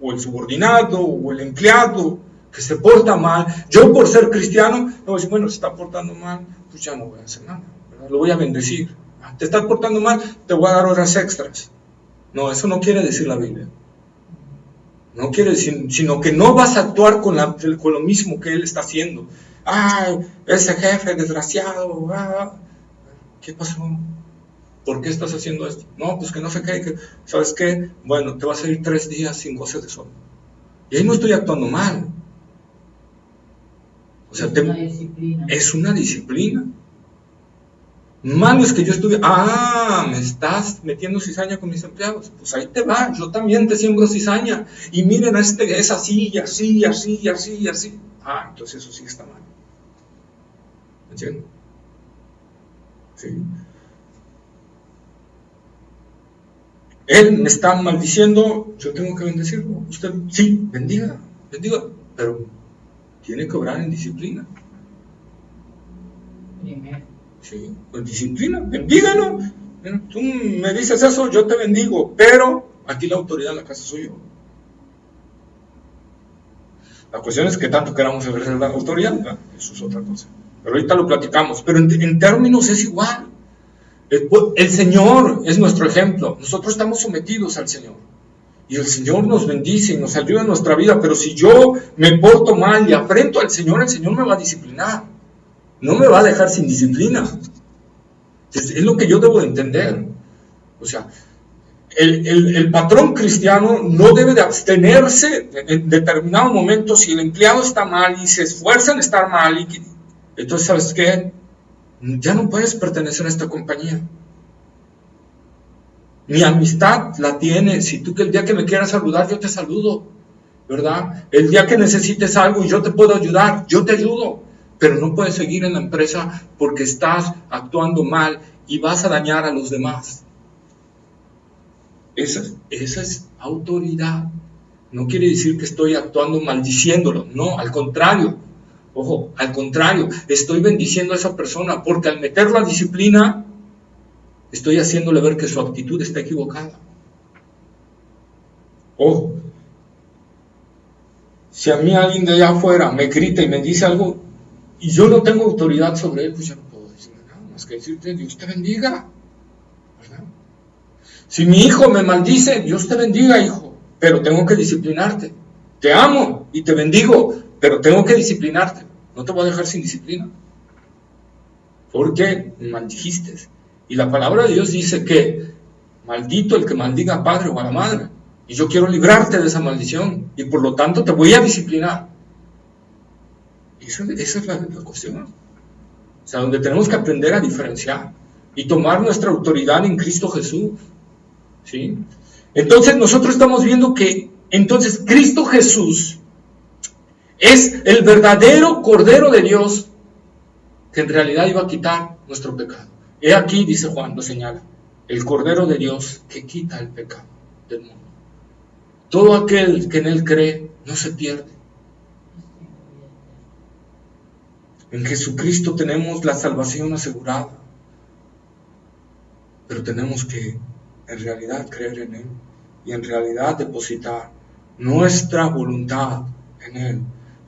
o el subordinado o el empleado que se porta mal, yo por ser cristiano, no, bueno, se está portando mal, pues ya no voy a hacer nada, ¿verdad? Lo voy a bendecir. Te estás portando mal, te voy a dar horas extras. No, eso no quiere decir la Biblia. No quiere decir, sino que no vas a actuar con lo mismo que él está haciendo. Ay, ese jefe desgraciado, ¿qué pasó? ¿Por qué estás haciendo esto? No, pues que no sé qué, ¿sabes qué? Bueno, te vas a ir 3 días sin goce de sol. Y ahí no estoy actuando mal. O sea, es una disciplina. Malo es que yo estuve, me estás metiendo cizaña con mis empleados. Pues ahí te va, yo también te siembro cizaña. Y miren, es así, y así, y así, y así, y así. Entonces eso sí está mal. ¿Me entienden? Sí. Él me está maldiciendo, yo tengo que bendecirlo. Usted, sí, bendiga, pero tiene que obrar en disciplina. Primero. Sí, con disciplina, bendígalo. Tú me dices eso, yo te bendigo, pero aquí la autoridad en la casa soy yo. La cuestión es que tanto queramos ejercer la autoridad, ¿verdad? Eso es otra cosa. Pero ahorita lo platicamos, pero en términos es igual. El Señor es nuestro ejemplo, nosotros estamos sometidos al Señor. Y el Señor nos bendice y nos ayuda en nuestra vida, pero si yo me porto mal y afrento al Señor, el Señor me va a disciplinar. No me va a dejar sin disciplina. Es lo que yo debo de entender. O sea, el patrón cristiano no debe de abstenerse en determinado momento si el empleado está mal y se esfuerza en estar mal. Entonces, ¿sabes qué? Ya no puedes pertenecer a esta compañía. Mi amistad la tienes. Si tú que el día que me quieras saludar, yo te saludo, ¿verdad? El día que necesites algo y yo te puedo ayudar, yo te ayudo. Pero no puedes seguir en la empresa porque estás actuando mal y vas a dañar a los demás. Esa es autoridad. No quiere decir que estoy actuando maldiciéndolo. No, al contrario. Ojo, al contrario. Estoy bendiciendo a esa persona porque al meter la disciplina, estoy haciéndole ver que su actitud está equivocada. Ojo, si a mí alguien de allá afuera me grita y me dice algo y yo no tengo autoridad sobre él, pues yo no puedo decirle nada más que decirte, Dios te bendiga, ¿verdad? Si mi hijo me maldice, Dios te bendiga, hijo, pero tengo que disciplinarte. Te amo y te bendigo, pero tengo que disciplinarte. No te voy a dejar sin disciplina, porque me maldijiste. Y la palabra de Dios dice que maldito el que maldiga al padre o a la madre. Y yo quiero librarte de esa maldición. Y por lo tanto te voy a disciplinar. Esa es la cuestión. O sea, donde tenemos que aprender a diferenciar. Y tomar nuestra autoridad en Cristo Jesús. ¿Sí? Entonces nosotros estamos viendo que entonces Cristo Jesús es el verdadero Cordero de Dios que en realidad iba a quitar nuestro pecado. He aquí, dice Juan, lo señala, el Cordero de Dios que quita el pecado del mundo. Todo aquel que en Él cree no se pierde. En Jesucristo tenemos la salvación asegurada, pero tenemos que en realidad creer en Él y en realidad depositar nuestra voluntad en Él.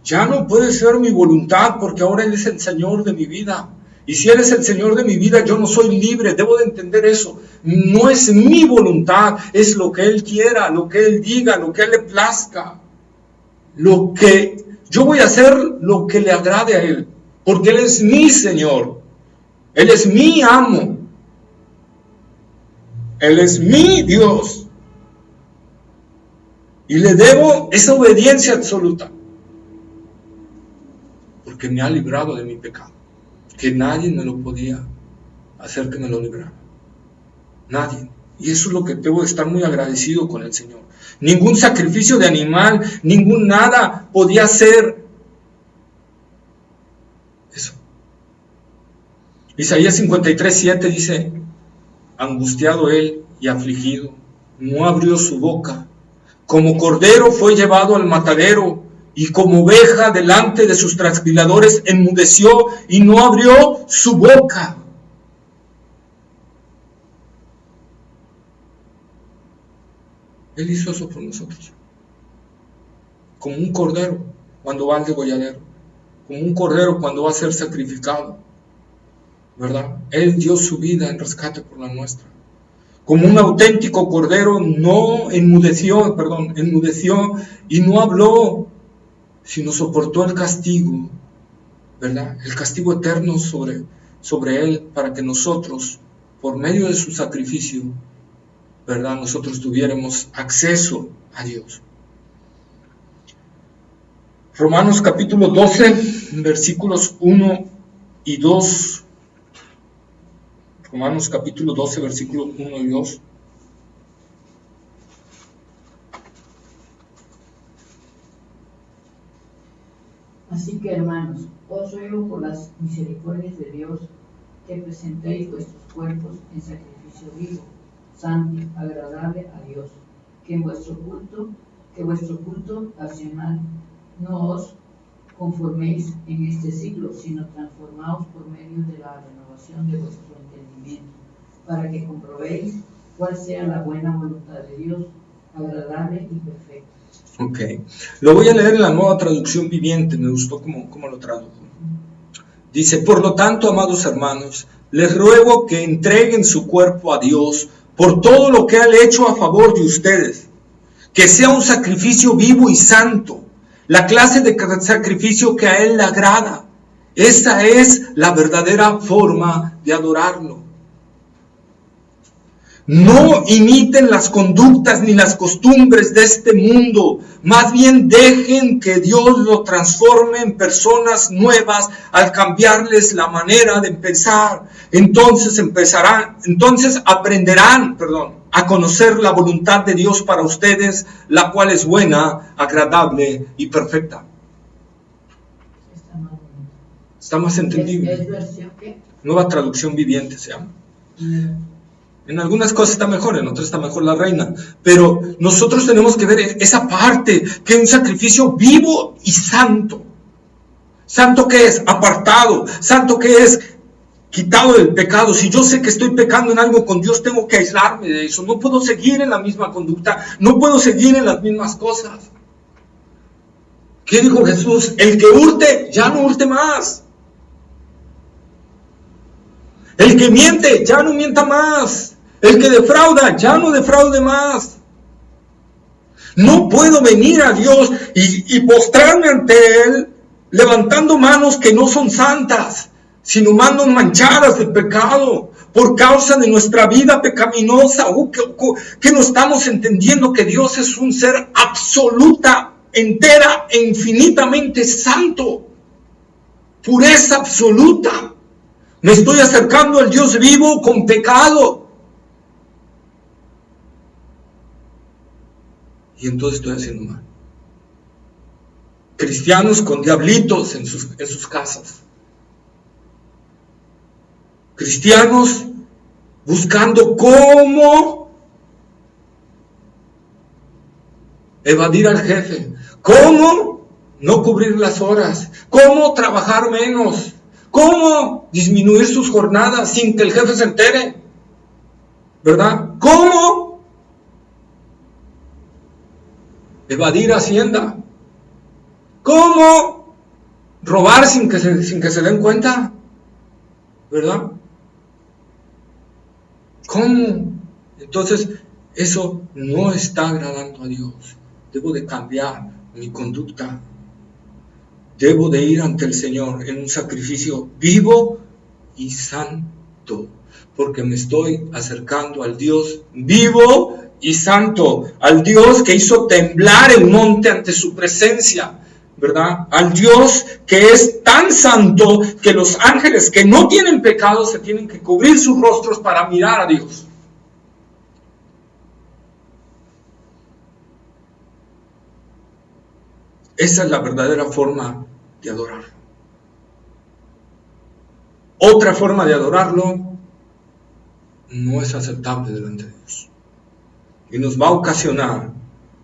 Ya no puede ser mi voluntad porque ahora Él es el Señor de mi vida. Y si Él es el Señor de mi vida, yo no soy libre, debo de entender eso. No es mi voluntad, es lo que Él quiera, lo que Él diga, lo que Él le plazca. Lo que yo voy a hacer, lo que le agrade a Él, porque Él es mi Señor, Él es mi amo, Él es mi Dios. Y le debo esa obediencia absoluta, porque me ha librado de mi pecado. Que nadie me lo podía hacer que me lo librara. Nadie. Y eso es lo que debo de estar muy agradecido con el Señor. Ningún sacrificio de animal, ningún nada podía hacer eso. Isaías 53:7 dice, angustiado él y afligido, no abrió su boca. Como cordero fue llevado al matadero, y como oveja delante de sus trasquiladores enmudeció y no abrió su boca. Él hizo eso por nosotros. Como un cordero cuando va al degolladero. Como un cordero cuando va a ser sacrificado. ¿Verdad? Él dio su vida en rescate por la nuestra. Como un auténtico cordero no enmudeció y no habló, sino soportó el castigo, ¿verdad? El castigo eterno sobre él, para que nosotros, por medio de su sacrificio, ¿verdad?, nosotros tuviéramos acceso a Dios. Romanos capítulo 12, versículos 1 y 2. Romanos capítulo 12, versículos 1 y 2. Así que, hermanos, os ruego por las misericordias de Dios que presentéis vuestros cuerpos en sacrificio vivo, santo, agradable a Dios, que vuestro culto racional no os conforméis en este siglo, sino transformaos por medio de la renovación de vuestro entendimiento, para que comprobéis cuál sea la buena voluntad de Dios, agradable y perfecta. Ok, lo voy a leer en la Nueva Traducción Viviente, me gustó cómo lo tradujo. Dice, por lo tanto, amados hermanos, les ruego que entreguen su cuerpo a Dios por todo lo que Él ha hecho a favor de ustedes, que sea un sacrificio vivo y santo, la clase de sacrificio que a Él le agrada. Esa es la verdadera forma de adorarlo. No imiten las conductas ni las costumbres de este mundo, más bien dejen que Dios lo transforme en personas nuevas al cambiarles la manera de pensar. Entonces aprenderán a conocer la voluntad de Dios para ustedes, la cual es buena, agradable y perfecta. Está más entendible. ¿Es versión qué? Nueva Traducción Viviente se llama. En algunas cosas está mejor, en otras está mejor la Reina. Pero nosotros tenemos que ver esa parte, que es un sacrificio vivo y santo. ¿Santo qué es? Apartado. ¿Santo qué es? quitado del pecado. Si yo sé que estoy pecando en algo con Dios, tengo que aislarme de eso. No puedo seguir en la misma conducta, no puedo seguir en las mismas cosas. ¿Qué dijo Jesús? El que hurte, ya no hurte más. El que miente, ya no mienta más. El que defrauda, ya no defraude más. No puedo venir a Dios y postrarme ante Él levantando manos que no son santas, sino manos manchadas de pecado por causa de nuestra vida pecaminosa. Que no estamos entendiendo que Dios es un ser absoluta, entera e infinitamente santo. Pureza absoluta. Me estoy acercando al Dios vivo con pecado. Y entonces estoy haciendo mal. Cristianos con diablitos en sus casas. Cristianos buscando cómo evadir al jefe, cómo no cubrir las horas, cómo trabajar menos, cómo disminuir sus jornadas sin que el jefe se entere, ¿verdad? ¿Cómo evadir Hacienda? ¿Cómo robar sin que se den cuenta? ¿Verdad? ¿Cómo? Entonces, eso no está agradando a Dios. Debo de cambiar mi conducta. Debo de ir ante el Señor en un sacrificio vivo y santo, porque me estoy acercando al Dios vivo y santo, al Dios que hizo temblar el monte ante su presencia, ¿verdad? Al Dios que es tan santo que los ángeles que no tienen pecado se tienen que cubrir sus rostros para mirar a Dios. Esa es la verdadera forma de adorarlo. Otra forma de adorarlo no es aceptable delante de Dios. Y nos va a ocasionar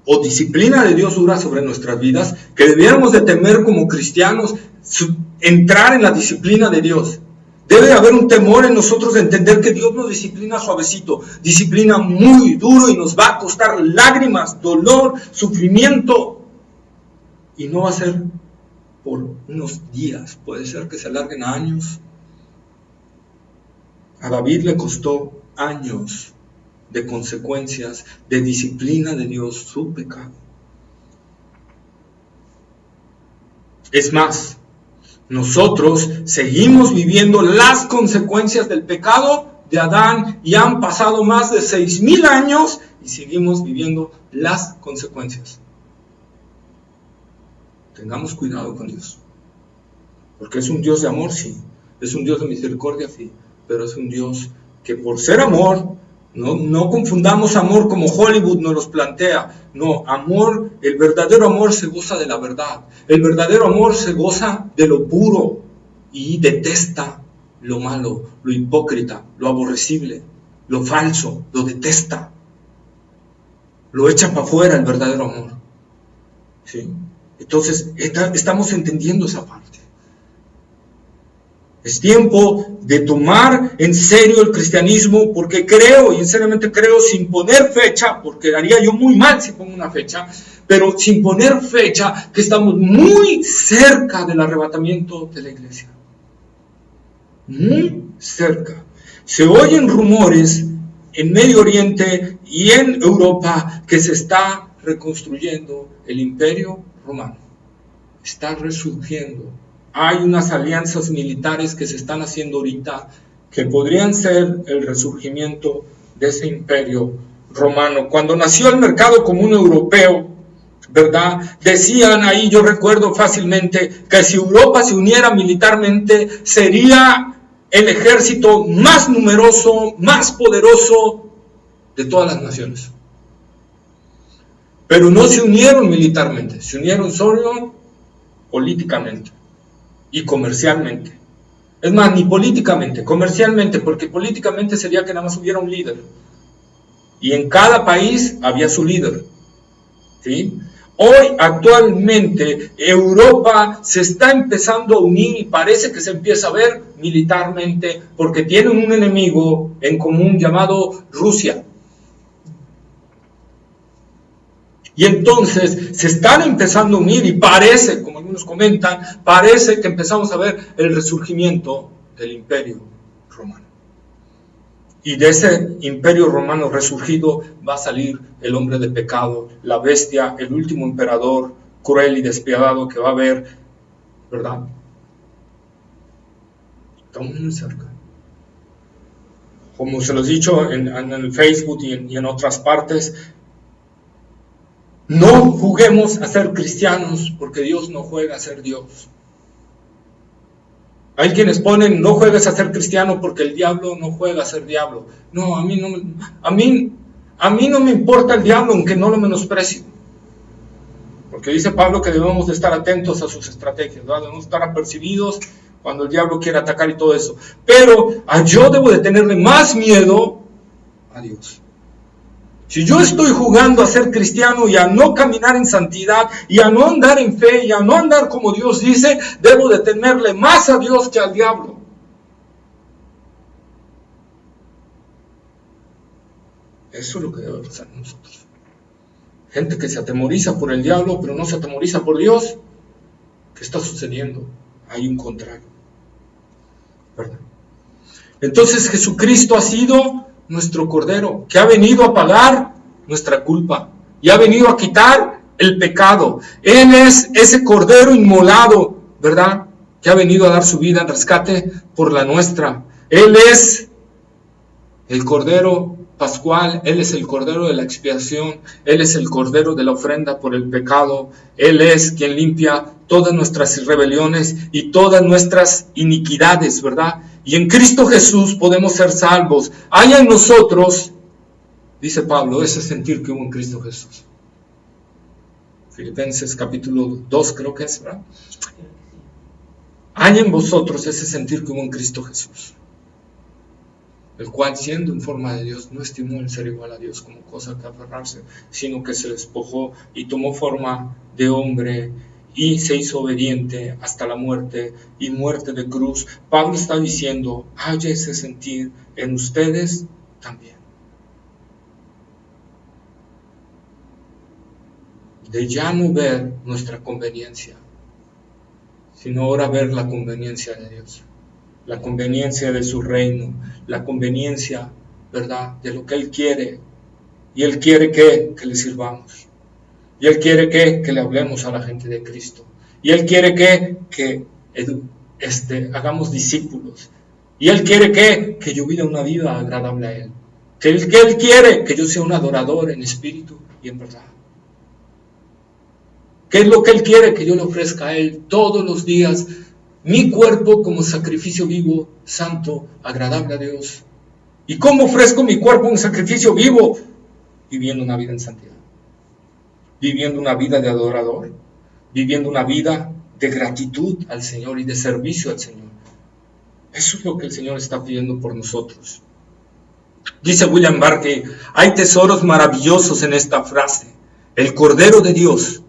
o disciplina de Dios dura sobre nuestras vidas, que debiéramos de temer como cristianos, entrar en la disciplina de Dios. Debe haber un temor en nosotros de entender que Dios nos disciplina suavecito, disciplina muy duro y nos va a costar lágrimas, dolor, sufrimiento. Y no va a ser por unos días, puede ser que se alarguen años. A David le costó años de consecuencias, de disciplina de Dios, su pecado. Es más, nosotros seguimos viviendo las consecuencias del pecado de Adán y han pasado más de 6,000 años y seguimos viviendo las consecuencias. Tengamos cuidado con Dios, porque es un Dios de amor, sí, es un Dios de misericordia, sí, pero es un Dios que por ser amor, no confundamos amor como Hollywood nos los plantea. No, amor, el verdadero amor se goza de la verdad. El verdadero amor se goza de lo puro y detesta lo malo, lo hipócrita, lo aborrecible, lo falso, lo detesta. Lo echa para afuera el verdadero amor. ¿Sí? Entonces, estamos entendiendo esa parte. Es tiempo de tomar en serio el cristianismo, porque creo, y sinceramente creo, sin poner fecha, porque haría yo muy mal si pongo una fecha, pero sin poner fecha, que estamos muy cerca del arrebatamiento de la iglesia. Muy cerca. Se oyen rumores en Medio Oriente y en Europa que se está reconstruyendo el Imperio Romano. Está resurgiendo. Hay unas alianzas militares que se están haciendo ahorita que podrían ser el resurgimiento de ese imperio romano. Cuando nació el mercado común europeo, ¿verdad? Decían ahí, yo recuerdo fácilmente, que si Europa se uniera militarmente, sería el ejército más numeroso, más poderoso de todas las naciones. Pero no se unieron militarmente, se unieron solo políticamente y comercialmente. Es más, ni políticamente, comercialmente, porque políticamente sería que nada más hubiera un líder. Y en cada país había su líder. ¿Sí? Hoy, actualmente, Europa se está empezando a unir y parece que se empieza a ver militarmente porque tienen un enemigo en común llamado Rusia. Y entonces se están empezando a unir y parece, como algunos comentan, parece que empezamos a ver el resurgimiento del Imperio Romano. Y de ese Imperio Romano resurgido va a salir el hombre de pecado, la bestia, el último emperador cruel y despiadado que va a haber, ¿verdad? Estamos muy cerca. Como se los he dicho en el Facebook y en otras partes, no juguemos a ser cristianos porque Dios no juega a ser Dios. Hay quienes ponen, no juegues a ser cristiano porque el diablo no juega a ser diablo. No, a mí no me importa el diablo, aunque no lo menosprecio. Porque dice Pablo que debemos de estar atentos a sus estrategias, ¿verdad? Debemos estar apercibidos cuando el diablo quiere atacar y todo eso. Pero yo debo de tenerle más miedo a Dios. Si yo estoy jugando a ser cristiano y a no caminar en santidad y a no andar en fe y a no andar como Dios dice, debo de temerle más a Dios que al diablo. Eso es lo que debe pasar en nosotros. Gente que se atemoriza por el diablo, pero no se atemoriza por Dios. ¿Qué está sucediendo? Hay un contrario. ¿Verdad? Entonces Jesucristo ha sido nuestro Cordero, que ha venido a pagar nuestra culpa y ha venido a quitar el pecado. Él es ese Cordero inmolado, ¿verdad? Que ha venido a dar su vida en rescate por la nuestra. Él es el Cordero Pascual, Él es el Cordero de la expiación, Él es el Cordero de la ofrenda por el pecado. Él es quien limpia todas nuestras rebeliones y todas nuestras iniquidades, ¿verdad? Y en Cristo Jesús podemos ser salvos. Hay en nosotros, dice Pablo, ese sentir que hubo en Cristo Jesús. Filipenses capítulo 2 creo que es, ¿verdad? Hay en vosotros ese sentir que hubo en Cristo Jesús, el cual, siendo en forma de Dios, no estimó el ser igual a Dios como cosa que aferrarse, sino que se despojó y tomó forma de hombre y se hizo obediente hasta la muerte y muerte de cruz. Pablo está diciendo, haya ese sentir en ustedes también. De ya no ver nuestra conveniencia, sino ahora ver la conveniencia de Dios, la conveniencia de su reino, la conveniencia, ¿verdad?, de lo que Él quiere. Y Él quiere que le sirvamos. Y Él quiere que le hablemos a la gente de Cristo. Y Él quiere que hagamos discípulos. Y Él quiere que yo viva una vida agradable a Él. Que Él quiere que yo sea un adorador en espíritu y en verdad. ¿Qué es lo que Él quiere? Que yo le ofrezca a Él todos los días mi cuerpo como sacrificio vivo, santo, agradable a Dios. ¿Y cómo ofrezco mi cuerpo en sacrificio vivo? Viviendo una vida en santidad. Viviendo una vida de adorador, viviendo una vida de gratitud al Señor y de servicio al Señor. Eso es lo que el Señor está pidiendo por nosotros. Dice William Barclay, hay tesoros maravillosos en esta frase. El Cordero de Dios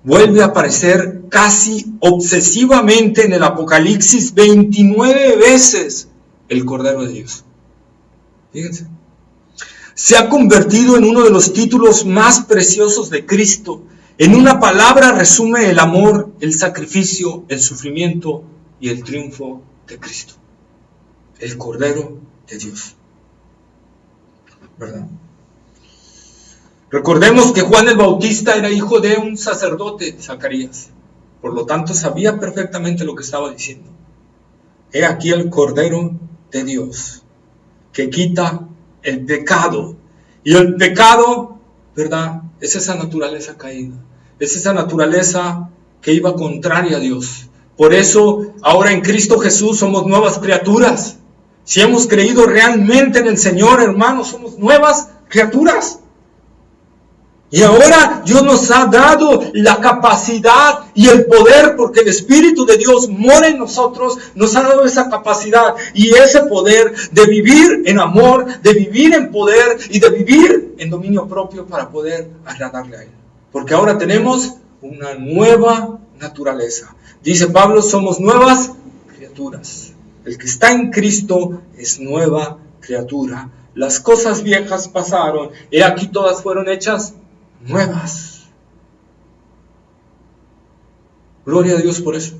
vuelve a aparecer casi obsesivamente en el Apocalipsis 29 veces. El Cordero de Dios. Fíjense. Se ha convertido en uno de los títulos más preciosos de Cristo. En una palabra resume el amor, el sacrificio, el sufrimiento y el triunfo de Cristo. El Cordero de Dios. ¿Verdad? Recordemos que Juan el Bautista era hijo de un sacerdote, Zacarías. Por lo tanto, sabía perfectamente lo que estaba diciendo. He aquí el Cordero de Dios, que quita el pecado. Y el pecado, ¿verdad?, es esa naturaleza caída. Es esa naturaleza que iba contraria a Dios. Por eso, ahora en Cristo Jesús somos nuevas criaturas. Si hemos creído realmente en el Señor, hermanos, somos nuevas criaturas. Y ahora Dios nos ha dado la capacidad y el poder, porque el Espíritu de Dios mora en nosotros, nos ha dado esa capacidad y ese poder de vivir en amor, de vivir en poder y de vivir en dominio propio para poder agradarle a Él. Porque ahora tenemos una nueva naturaleza. Dice Pablo, somos nuevas criaturas. El que está en Cristo es nueva criatura. Las cosas viejas pasaron, y aquí todas fueron hechas nuevas. Gloria a Dios por eso.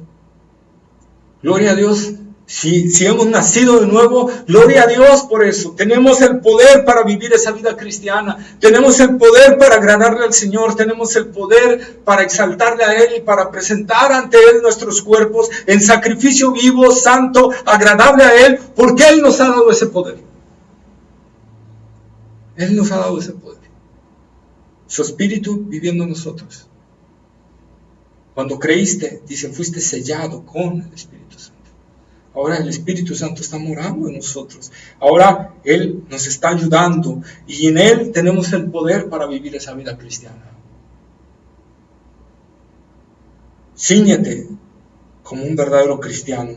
Gloria a Dios. Si hemos nacido de nuevo, gloria a Dios por eso. Tenemos el poder para vivir esa vida cristiana. Tenemos el poder para agradarle al Señor. Tenemos el poder para exaltarle a Él y para presentar ante Él nuestros cuerpos en sacrificio vivo, santo, agradable a Él, porque Él nos ha dado ese poder. Él nos ha dado ese poder. Su Espíritu viviendo en nosotros. Cuando creíste, dice, fuiste sellado con el Espíritu Santo. Ahora el Espíritu Santo está morando en nosotros. Ahora Él nos está ayudando y en Él tenemos el poder para vivir esa vida cristiana. Cíñete como un verdadero cristiano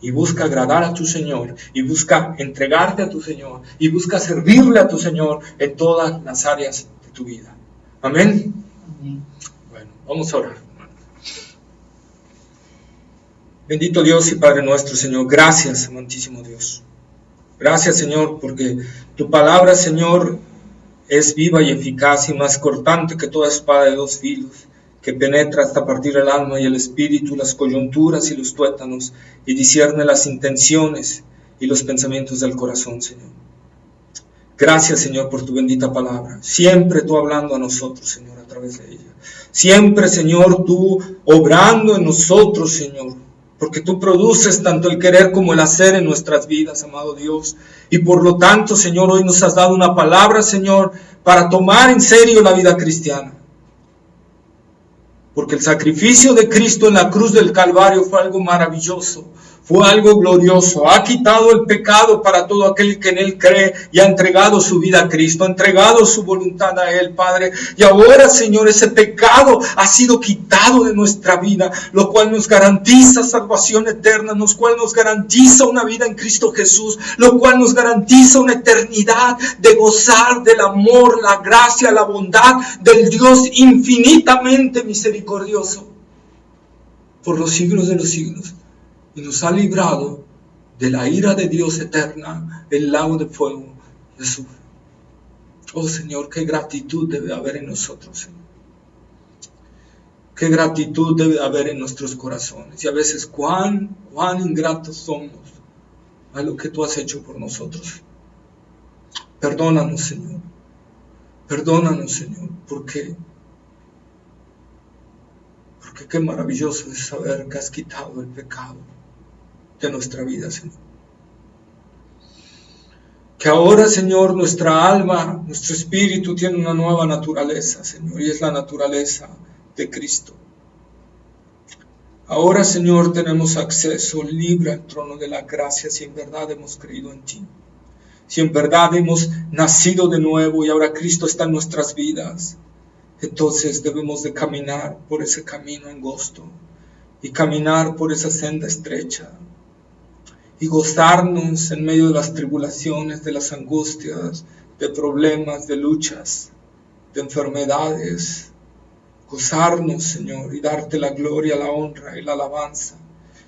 y busca agradar a tu Señor y busca entregarte a tu Señor y busca servirle a tu Señor en todas las áreas de tu vida. Amén. Amén. Bueno, vamos a orar. Bendito Dios y Padre nuestro, Señor, gracias, amantísimo Dios. Gracias, Señor, porque tu palabra, Señor, es viva y eficaz y más cortante que toda espada de dos filos, que penetra hasta partir el alma y el espíritu, las coyunturas y los tuétanos, y discierne las intenciones y los pensamientos del corazón, Señor. Gracias, Señor, por tu bendita palabra. Siempre tú hablando a nosotros, Señor, a través de ella. Siempre, Señor, tú obrando en nosotros, Señor, porque tú produces tanto el querer como el hacer en nuestras vidas, amado Dios. Y por lo tanto, Señor, hoy nos has dado una palabra, Señor, para tomar en serio la vida cristiana. Porque el sacrificio de Cristo en la cruz del Calvario fue algo maravilloso, fue algo glorioso. Ha quitado el pecado para todo aquel que en Él cree y ha entregado su vida a Cristo, ha entregado su voluntad a Él, Padre. Y ahora, Señor, ese pecado ha sido quitado de nuestra vida, lo cual nos garantiza salvación eterna, lo cual nos garantiza una vida en Cristo Jesús, lo cual nos garantiza una eternidad de gozar del amor, la gracia, la bondad del Dios infinitamente misericordioso por los siglos de los siglos. Y nos ha librado de la ira de Dios eterna, el lago de fuego y azufre. Oh Señor, qué gratitud debe haber en nosotros, Señor. Qué gratitud debe haber en nuestros corazones. Y a veces cuán ingratos somos a lo que tú has hecho por nosotros. Perdónanos, Señor. Perdónanos, Señor, porque qué maravilloso es saber que has quitado el pecado de nuestra vida, Señor. Que ahora, Señor, nuestra alma, nuestro espíritu tiene una nueva naturaleza, Señor, y es la naturaleza de Cristo. Ahora, Señor, tenemos acceso libre al trono de la gracia si en verdad hemos creído en ti. Si en verdad hemos nacido de nuevo y ahora Cristo está en nuestras vidas, entonces debemos de caminar por ese camino angosto y caminar por esa senda estrecha y gozarnos en medio de las tribulaciones, de las angustias, de problemas, de luchas, de enfermedades. Gozarnos, Señor, y darte la gloria, la honra y la alabanza.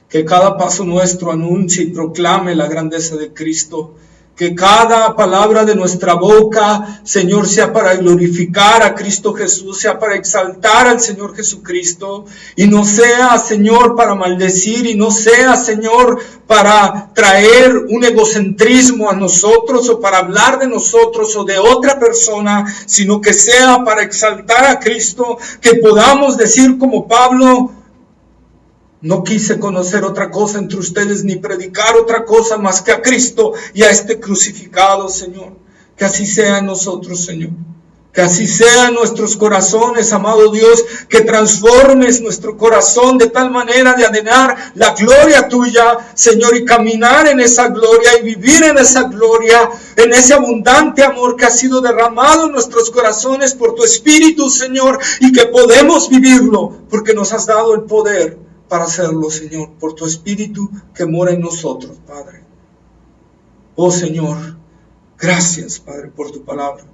Que cada paso nuestro anuncie y proclame la grandeza de Cristo. Que cada palabra de nuestra boca, Señor, sea para glorificar a Cristo Jesús, sea para exaltar al Señor Jesucristo, y no sea, Señor, para maldecir, y no sea, Señor, para traer un egocentrismo a nosotros, o para hablar de nosotros o de otra persona, sino que sea para exaltar a Cristo, que podamos decir como Pablo: no quise conocer otra cosa entre ustedes, ni predicar otra cosa más que a Cristo y a este crucificado, Señor. Que así sea en nosotros, Señor. Que así sea en nuestros corazones, amado Dios. Que transformes nuestro corazón de tal manera de anhelar la gloria tuya, Señor, y caminar en esa gloria y vivir en esa gloria, en ese abundante amor que ha sido derramado en nuestros corazones por tu Espíritu, Señor, y que podemos vivirlo porque nos has dado el poder para hacerlo, Señor, por tu Espíritu que mora en nosotros, Padre. Oh Señor, gracias, Padre, por tu palabra.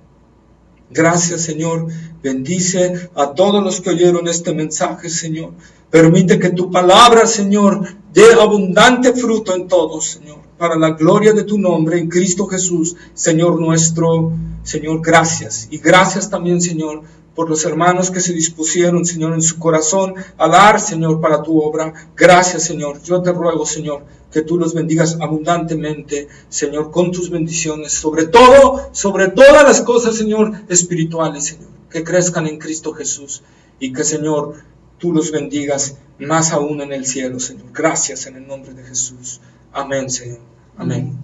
Gracias, Señor. Bendice a todos los que oyeron este mensaje, Señor. Permite que tu palabra, Señor, dé abundante fruto en todos, Señor, para la gloria de tu nombre en Cristo Jesús, Señor nuestro. Señor, gracias. Y gracias también, Señor, por los hermanos que se dispusieron, Señor, en su corazón a dar, Señor, para tu obra. Gracias, Señor. Yo te ruego, Señor, que tú los bendigas abundantemente, Señor, con tus bendiciones, sobre todo, sobre todas las cosas, Señor, espirituales, Señor, que crezcan en Cristo Jesús y que, Señor, tú los bendigas más aún en el cielo, Señor. Gracias en el nombre de Jesús. Amén, Señor. Amén.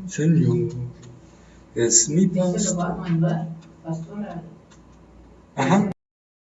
Señor es mi Se lo pastor. va a mandar, pastora. Ajá.